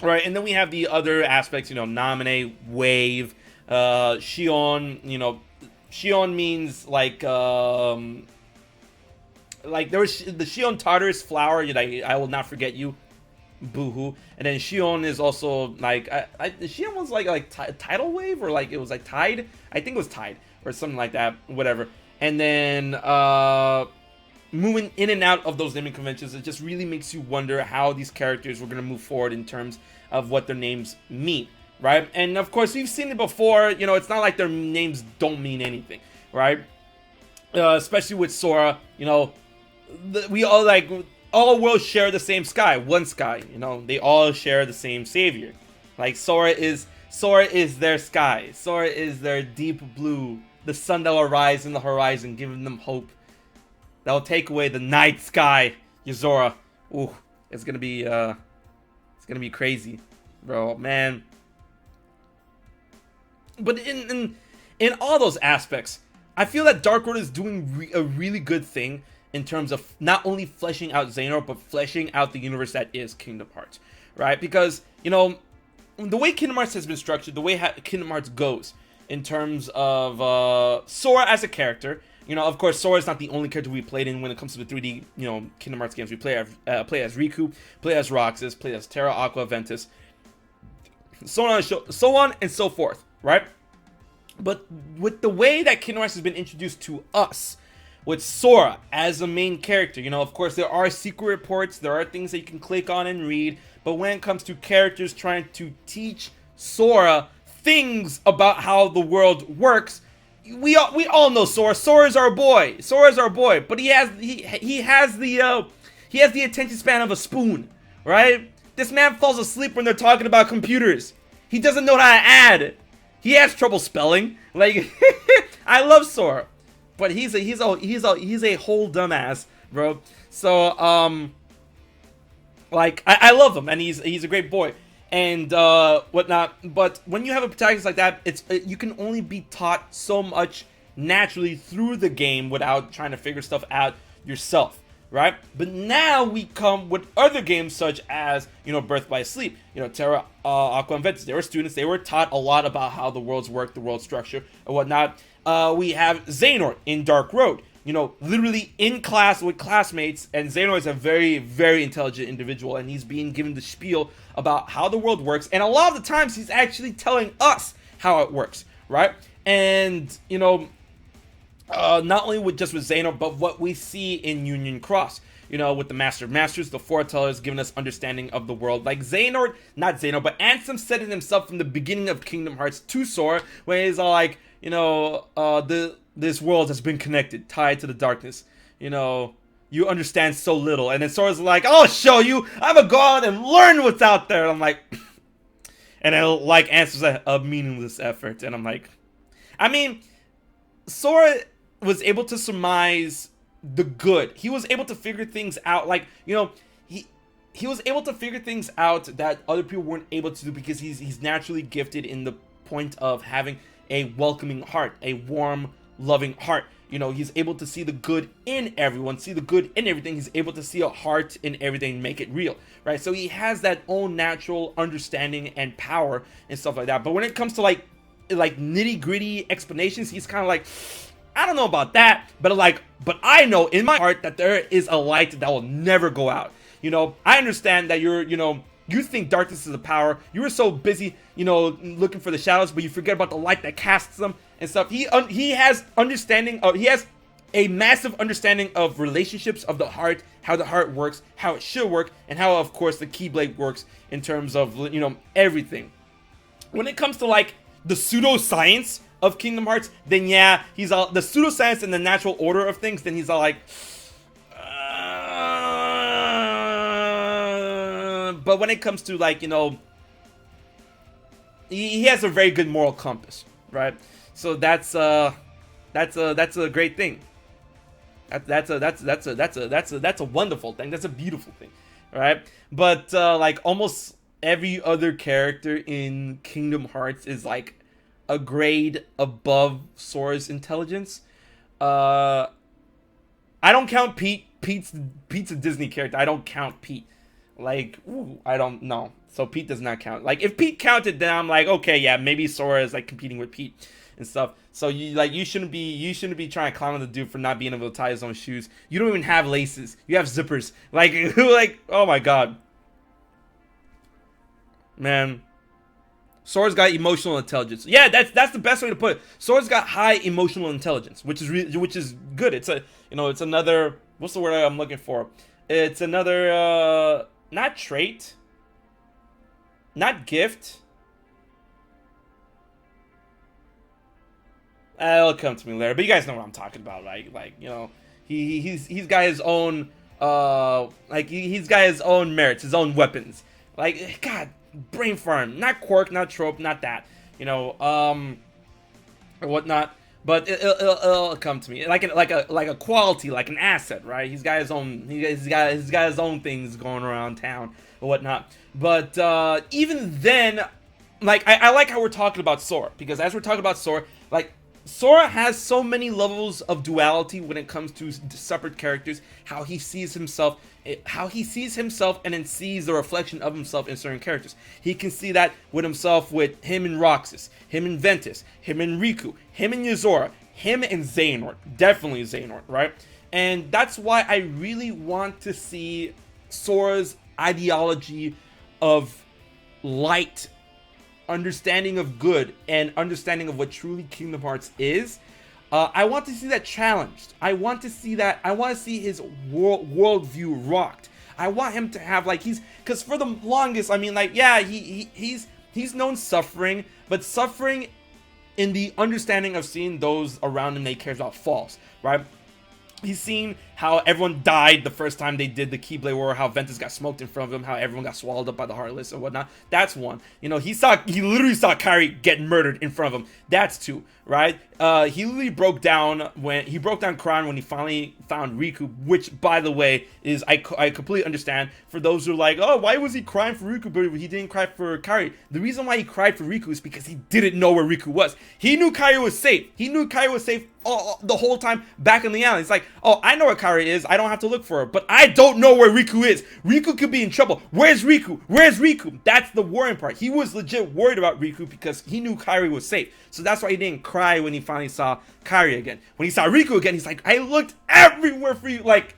Right, and then we have the other aspects, you know, Namine, wave, Shion, you know, Shion means like there was the Shion Tartarus flower, you know, I will not forget you, boohoo. And then Shion is also like, Shion was like tidal wave, or like it was like tide, I think it was tide, or something like that, whatever. And then, moving in and out of those naming conventions, it just really makes you wonder how these characters were going to move forward in terms of what their names mean, right? And of course, we've seen it before, you know, it's not like their names don't mean anything, right? Especially with Sora, you know, we all, like, all worlds share the same sky, one sky, you know, they all share the same savior. Like, Sora is their sky, Sora is their deep blue, the sun that will rise in the horizon, giving them hope. That will take away the night sky. Yuzora. Ooh, it's gonna be crazy, bro, man. But in all those aspects, I feel that Dark Road is doing a really good thing in terms of not only fleshing out Xehanort, but fleshing out the universe that is Kingdom Hearts, right? Because, you know, the way Kingdom Hearts has been structured, the way Kingdom Hearts goes in terms of Sora as a character. You know, of course, Sora is not the only character we played in when it comes to the 3D, you know, Kingdom Hearts games. We play as Riku, play as Roxas, play as Terra, Aqua, Ventus, so on and so forth, right? But with the way that Kingdom Hearts has been introduced to us, with Sora as the main character, you know, of course, there are secret reports, there are things that you can click on and read, but when it comes to characters trying to teach Sora things about how the world works, we all know Sora. Sora's our boy. But he has the attention span of a spoon, right? This man falls asleep when they're talking about computers. He doesn't know how to add. He has trouble spelling. Like, I love Sora, but he's a whole dumbass, bro. So like, I love him, and he's a great boy and whatnot. But when you have a protagonist like that, you can only be taught so much naturally through the game without trying to figure stuff out yourself, right? But now we come with other games such as, you know, Birth by Sleep, you know, Terra, Aqua, and Ventus. They were students. They were taught a lot about how the worlds work, the world structure, and whatnot. We have Xehanort in Dark Road, you know, literally in class with classmates, and Xehanort is a very, very intelligent individual, and he's being given the spiel about how the world works, and a lot of the times he's actually telling us how it works, right? And, you know, not only with Xehanort, but what we see in Union Cross, you know, with the Master of Masters, the Foretellers, giving us understanding of the world. Like not Xehanort, but Ansem said it himself from the beginning of Kingdom Hearts 2 Sora, where he's all like, you know, this world has been connected, tied to the darkness. You know, you understand so little. And then Sora's like, I'll show you. I'm gonna go out and learn what's out there. And I'm like, and it like answers a meaningless effort. And I'm like, I mean, Sora was able to surmise the good. He was able to figure things out. Like, you know, he was able to figure things out that other people weren't able to do, because he's naturally gifted in the point of having a welcoming heart, a warm, loving heart. You know, he's able to see the good in everyone, see the good in everything. He's able to see a heart in everything and make it real, right? So he has that own natural understanding and power and stuff like that. But when it comes to like nitty-gritty explanations, he's kind of like, I don't know about that, but I know in my heart that there is a light that will never go out. You know, I understand that you think darkness is a power. You were so busy, you know, looking for the shadows, but you forget about the light that casts them and stuff. He has a massive understanding of relationships of the heart, how the heart works, how it should work, and how, of course, the Keyblade works in terms of, you know, everything. When it comes to like the pseudoscience of Kingdom Hearts, then yeah, he's all the pseudoscience and the natural order of things. Then he's all like, but when it comes to like, you know, he has a very good moral compass, right? So that's a great thing. That's a wonderful thing. That's a beautiful thing, right? But like almost every other character in Kingdom Hearts is like a grade above Sora's intelligence. I don't count Pete. Pete's a Disney character. I don't count Pete. Like, ooh, I don't know. So Pete does not count. Like, if Pete counted, then I'm like, okay, yeah, maybe Sora is like competing with Pete and stuff. So you shouldn't be trying to clown on the dude for not being able to tie his own shoes. You don't even have laces. You have zippers. Like, oh my god, man. Sora's got emotional intelligence. Yeah, that's the best way to put it. Sora's got high emotional intelligence, which is good. It's another, what's the word I'm looking for? It's another not trait, not gift. It'll come to me later, but you guys know what I'm talking about, right? Like, you know, he's got his own he's got his own merits, his own weapons. Like, God, brain farm, not quirk, not trope, not that, you know, or whatnot. But it'll come to me like a quality, like an asset, right? He's got his own he's got his own things going around town or whatnot. But even then, like I like how we're talking about Sora, because as we're talking about Sora, like Sora has so many levels of duality when it comes to separate characters, how he sees himself and then sees the reflection of himself in certain characters. He can see that with himself, with him and Roxas, him and Ventus, him and Riku, him and Yuzora, him and Xehanort, definitely Xehanort, right? And that's why I really want to see Sora's ideology of light, understanding of good, and understanding of what truly Kingdom Hearts is. I want to see that challenged. I want to see his worldview rocked. I want him to have, like, because for the longest, I mean, like, yeah, he's known suffering, but suffering in the understanding of seeing those around him that he cares about false, right? He's seen how everyone died the first time they did the Keyblade War, how Ventus got smoked in front of him, how everyone got swallowed up by the Heartless and whatnot. That's one. You know, he literally saw Kairi get murdered in front of him. That's two, right? He literally broke down crying when he finally found Riku, which, by the way, is I completely understand. For those who are like, oh, why was he crying for Riku but he didn't cry for Kairi? The reason why he cried for Riku is because he didn't know where Riku was. He knew Kairi was safe. He knew Kairi was safe the whole time back in the island. It's like, oh, I know where Kairi Kairi is, I don't have to look for her. But I don't know where Riku is. Riku could be in trouble. Where's Riku? Where's Riku? That's the worrying part. He was legit worried about Riku because he knew Kairi was safe. So that's why he didn't cry when he finally saw Kairi again. When he saw Riku again, he's like, I looked everywhere for you. Like,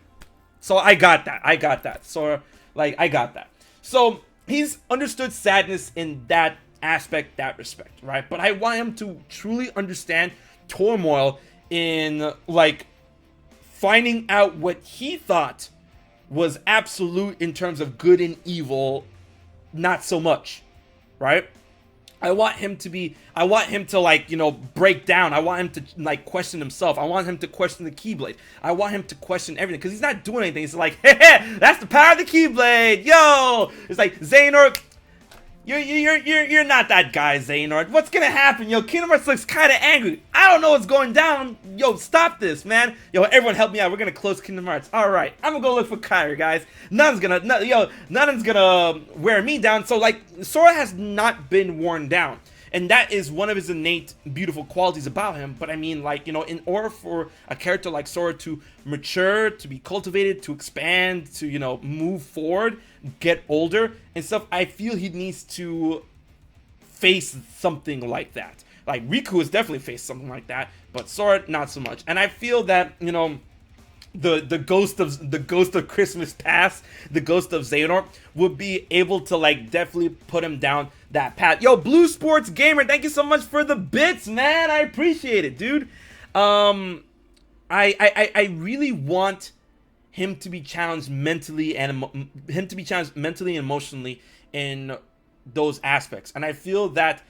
so I got that. So, like, I got that. So he's understood sadness in that aspect, that respect, right? But I want him to truly understand turmoil in, like, finding out what he thought was absolute in terms of good and evil, not so much, right? I want him to like, you know, break down. I want him to like question himself. I want him to question the Keyblade. I want him to question everything because he's not doing anything. He's like, hey, that's the power of the Keyblade, yo. It's like, Xehanort, you're not that guy, Xehanort. What's gonna happen? Yo, Kingdom Hearts looks kind of angry. I don't know what's going down. Yo, stop this, man. Yo, everyone help me out. We're gonna close Kingdom Hearts. All right, I'm gonna go look for Kairi, guys. Nothing's gonna wear me down. So, like, Sora has not been worn down. And that is one of his innate beautiful qualities about him. But I mean, like, you know, in order for a character like Sora to mature, to be cultivated, to expand, to, you know, move forward, get older and stuff, I feel he needs to face something like that. Like, Riku has definitely faced something like that, but Sora not so much. And I feel that, you know, the ghost of Christmas past, the ghost of Xehanort would be able to, like, definitely put him down that path. Yo, Blue Sports Gamer, thank you so much for the bits, man. I appreciate it, dude. I really want him to be challenged mentally and emotionally in those aspects. And I feel that,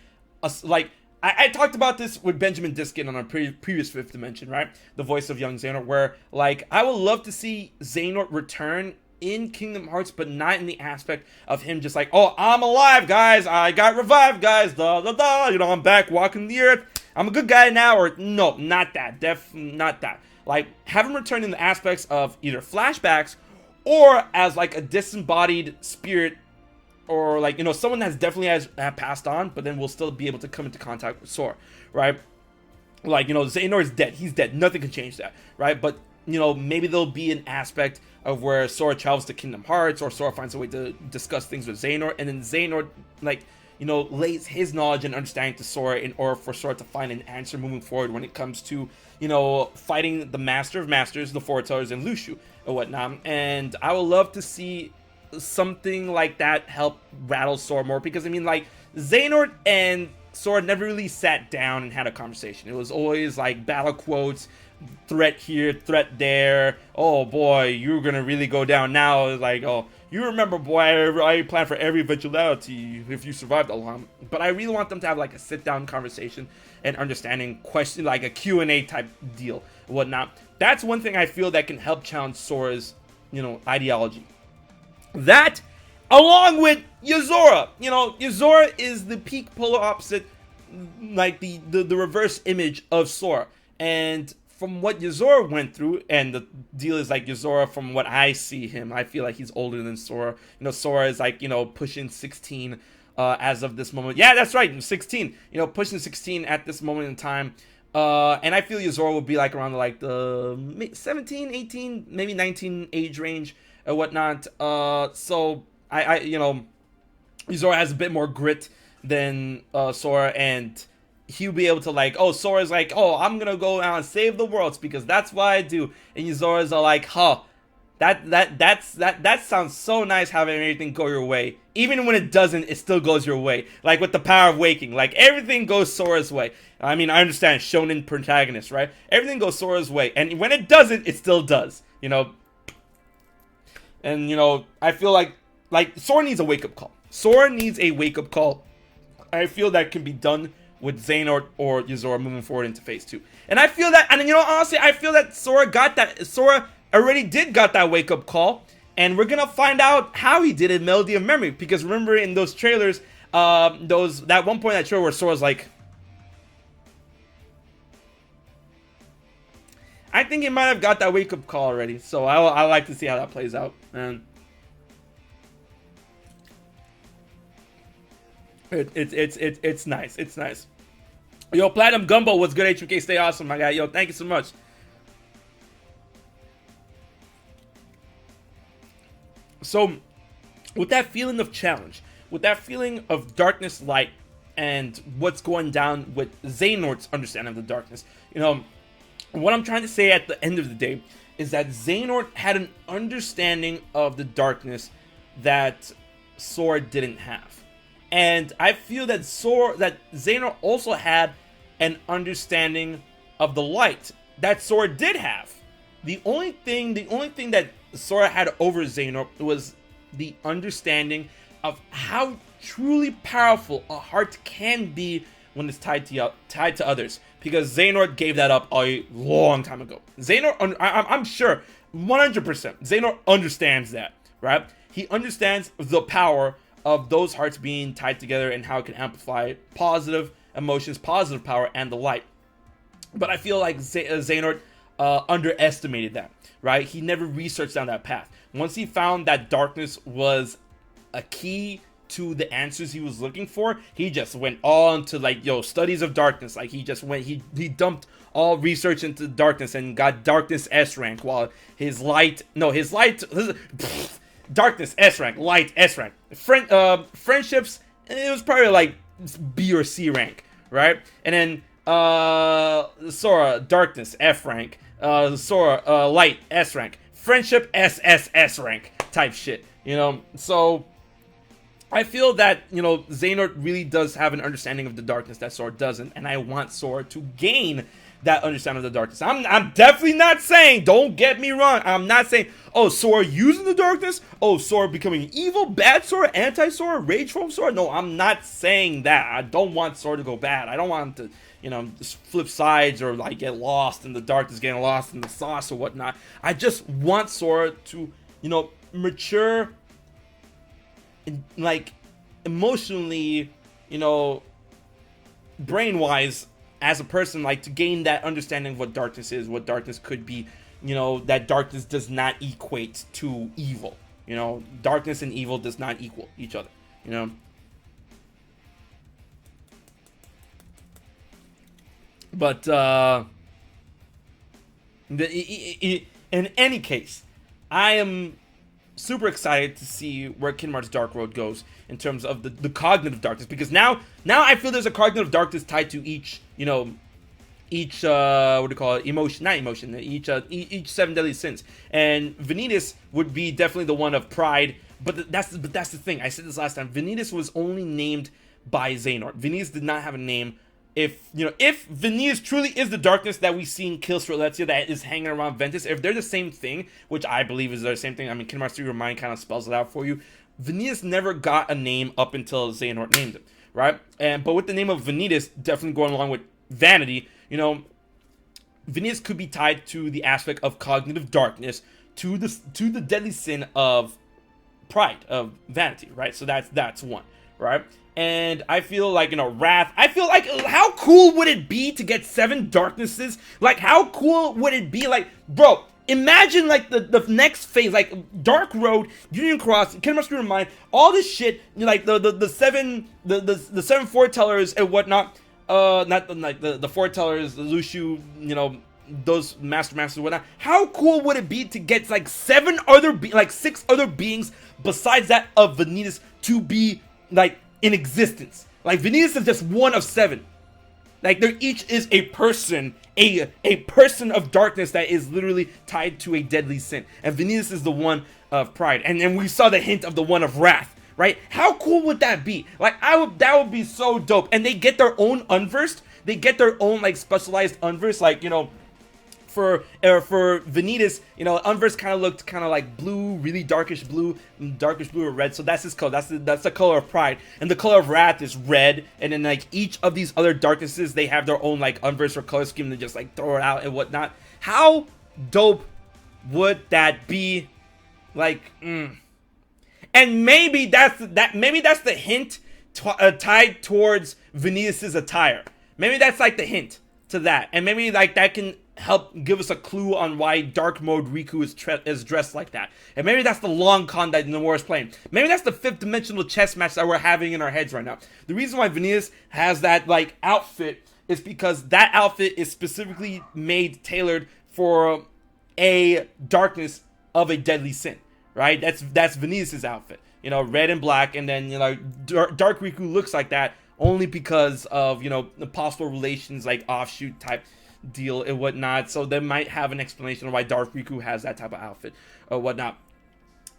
like, I talked about this with Benjamin Diskin on our previous Fifth Dimension, right? The voice of young Xehanort, where, like, I would love to see Xehanort return in Kingdom Hearts, but not in the aspect of him just like, oh, I'm alive, guys. I got revived, guys. Da, da, da. You know, I'm back walking the earth. I'm a good guy now. Or, no, not that. Not that. Like, have him return in the aspects of either flashbacks or as, like, a disembodied spirit, or, like, you know, someone that's definitely has passed on, but then will still be able to come into contact with Sora, right? Like, you know, Xehanort is dead. He's dead. Nothing can change that, right? But, you know, maybe there'll be an aspect of where Sora travels to Kingdom Hearts, or Sora finds a way to discuss things with Xehanort, and then Xehanort, like, you know, lays his knowledge and understanding to Sora in order for Sora to find an answer moving forward when it comes to, you know, fighting the Master of Masters, the Foretellers, and Lushu, or whatnot. And I would love to see something like that help rattle Sora more, because I mean, like, Xehanort and Sora never really sat down and had a conversation. It was always like battle quotes, threat here, threat there. Oh boy, you're gonna really go down now. It's like, oh, you remember, boy, I plan for every eventuality if you survived a long. But I really want them to have like a sit down conversation and understanding question, like a Q&A type deal, whatnot. That's one thing I feel that can help challenge Sora's, you know, ideology. That, along with Yozora. You know, Yozora is the peak polar opposite, like the reverse image of Sora. And from what Yozora went through, and the deal is like Yozora, from what I see him, I feel like he's older than Sora. You know, Sora is like, you know, pushing 16 as of this moment. Yeah, that's right, 16. You know, pushing 16 at this moment in time. And I feel Yozora will be like around like the 17, 18, maybe 19 age range or whatnot. So I you know, Yozora has a bit more grit than Sora, and he'll be able to like, oh, Sora's like, oh, I'm gonna go out and save the world because that's what I do. And Yozora's are like, huh, that sounds so nice, having everything go your way. Even when it doesn't, it still goes your way. Like with the power of waking, like everything goes Sora's way. I mean, I understand shonen protagonist, right? Everything goes Sora's way, and when it doesn't, it still does. You know. And, you know, I feel like Sora needs a wake-up call. Sora needs a wake-up call. I feel that can be done with Xehanort or Yozora moving forward into Phase 2. And I feel that, and you know, honestly, I feel that Sora already did got that wake-up call. And we're gonna find out how he did in Melody of Memory. Because remember in those trailers, that one point in that trailer where Sora's like, I think he might have got that wake-up call already. So I like to see how that plays out. And it's nice. It's nice. Yo, Platinum Gumbo, what's good, HMK? Stay awesome, my guy. Yo, thank you so much. So, with that feeling of challenge, with that feeling of darkness, light, and what's going down with Xehanort's understanding of the darkness, what I'm trying to say at the end of the day is that Xehanort had an understanding of the darkness that Sora didn't have. And I feel that Xehanort also had an understanding of the light that Sora did have. The only thing that Sora had over Xehanort was the understanding of how truly powerful a heart can be when it's tied to others. Because Xehanort gave that up a long time ago. Xehanort, I'm sure, 100%, Xehanort understands that, right? He understands the power of those hearts being tied together and how it can amplify positive emotions, positive power, and the light. But I feel like Xehanort underestimated that, right? He never researched down that path. Once he found that darkness was a key to the answers he was looking for, he just went on to studies of darkness. Like he dumped all research into darkness and got darkness S rank, while darkness S rank, light S rank. Friendships, it was probably like B or C rank, right? And then Sora, darkness F rank, Sora, light S rank, friendship S rank type shit, so I feel that, Xehanort really does have an understanding of the darkness that Sora doesn't, and I want Sora to gain that understanding of the darkness. I'm definitely not saying, don't get me wrong, I'm not saying, oh, Sora using the darkness, oh, Sora becoming evil, bad Sora, anti-Sora, rage form Sora. No, I'm not saying that. I don't want Sora to go bad. I don't want him to, just flip sides or get lost in the darkness, getting lost in the sauce or whatnot. I just want Sora to, mature, emotionally, brain-wise, as a person, to gain that understanding of what darkness is, what darkness could be, that darkness does not equate to evil. Darkness and evil does not equal each other, But, in any case, I am super excited to see where Kingdom Hearts Dark Road goes in terms of the cognitive darkness, because now I feel there's a cognitive darkness tied to each each seven deadly sins, and Vanitas would be definitely the one of pride, but that's the thing. I said this last time. Vanitas was only named by Xehanort. Vanitas did not have a name. If Vanitas truly is the darkness that we see in Kills for Alexia that is hanging around Ventus, if they're the same thing, which I believe is the same thing, I mean, Kingdom Hearts 3 Remind kind of spells it out for you. Vanitas never got a name up until Xehanort named him, right? But with the name of Vanitas definitely going along with Vanity, Vanitas could be tied to the aspect of cognitive darkness, to the deadly sin of pride, of vanity, right? So that's one, right? And I feel like, Wrath, I feel like, how cool would it be to get 7 darknesses? How cool would it be? Bro, imagine, the next phase, Dark Road, Union Cross, Kingdom Hearts 3 Remind, all this shit, the seven foretellers and whatnot, not the foretellers, the Lushu, those masters and whatnot. How cool would it be to get 6 other beings besides that of Vanitas to be in existence? Vanitas is just one of 7. There each is a person, a person of darkness that is literally tied to a deadly sin, and Vanitas is the one of pride, and then we saw the hint of the one of wrath, right? How cool would that be? That would be so dope. And they get their own unversed, they get their own specialized unverse, for Vanitas, Unverse kind of looked blue, really darkish blue or red. So that's his color. That's the color of pride. And the color of wrath is red. And then each of these other darknesses, they have their own Unverse or color scheme to just throw it out and whatnot. How dope would that be? And maybe that's the hint tied towards Vanitas' attire. Maybe that's the hint to that, and maybe that can help give us a clue on why Dark Mode Riku is dressed like that. And maybe that's the long con that Nomura is playing. Maybe that's the 5th dimensional chess match that we're having in our heads right now. The reason why Vanitas has that outfit is because that outfit is specifically tailored for a darkness of a deadly sin, right? That's Vanitas' outfit, you know, red and black, and then, you know, Dark Riku looks like that only because of, you know, the possible relations, like offshoot type deal and whatnot. So they might have an explanation of why Dark Riku has that type of outfit or whatnot.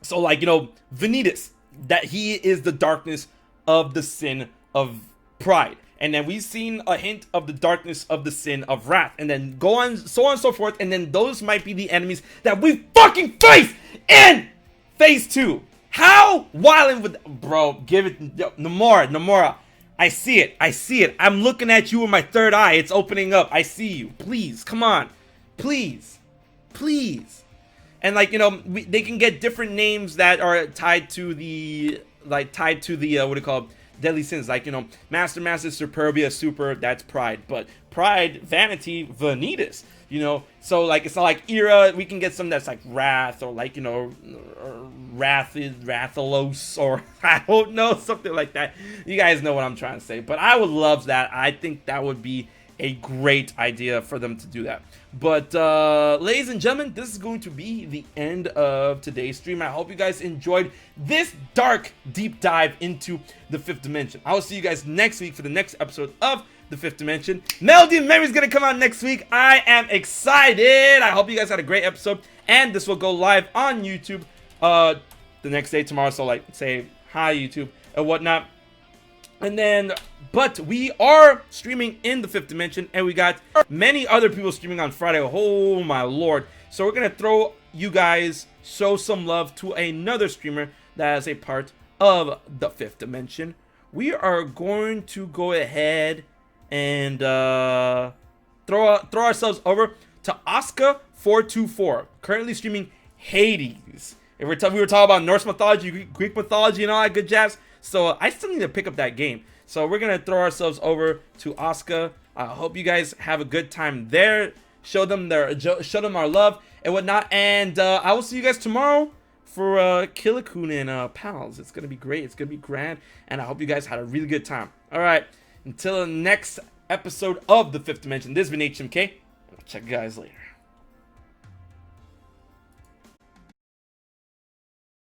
So, like, you know, Vanitas, that he is the darkness of the sin of pride. And then we've seen a hint of the darkness of the sin of wrath. And then go on, so on and so forth. And then those might be the enemies that we fucking face in phase 2. How wildin' with, bro, give it, Nomura. I see it. I'm looking at you with my third eye. It's opening up. I see you. Please, come on. Please. And, like, you know, they can get different names that are tied to the, what do you call it? Deadly sins, like, you know, Master, Superbia, Super, that's pride, but pride, vanity, Vanitas, you know, so, like, it's not like era. We can get some that's like wrath, or like, you know, Rathalos, or I don't know, something like that. You guys know what I'm trying to say, but I would love that. I think that would be a great idea for them to do that. But ladies and gentlemen, this is going to be the end of today's stream. I hope you guys enjoyed this dark deep dive into the 5th dimension. I will see you guys next week for the next episode of the 5th dimension. Melody and Memory is going to come out next week. I am excited. I hope you guys had a great episode, and this will go live on YouTube the next day, tomorrow. So, like, say hi YouTube and whatnot. And then, but we are streaming in the 5th dimension, and we got many other people streaming on Friday. Oh my lord. So we're gonna show some love to another streamer that is a part of the 5th dimension. We are going to go ahead and throw ourselves over to Asuka424, currently streaming Hades. We were talking about Norse mythology, Greek mythology, and all that good jazz. So I still need to pick up that game. So we're going to throw ourselves over to Asuka. I hope you guys have a good time there. Show them our love and whatnot. And I will see you guys tomorrow for Kilikun and Pals. It's going to be great. It's going to be grand. And I hope you guys had a really good time. All right. Until the next episode of the 5th dimension, this has been HMK. I'll check you guys later.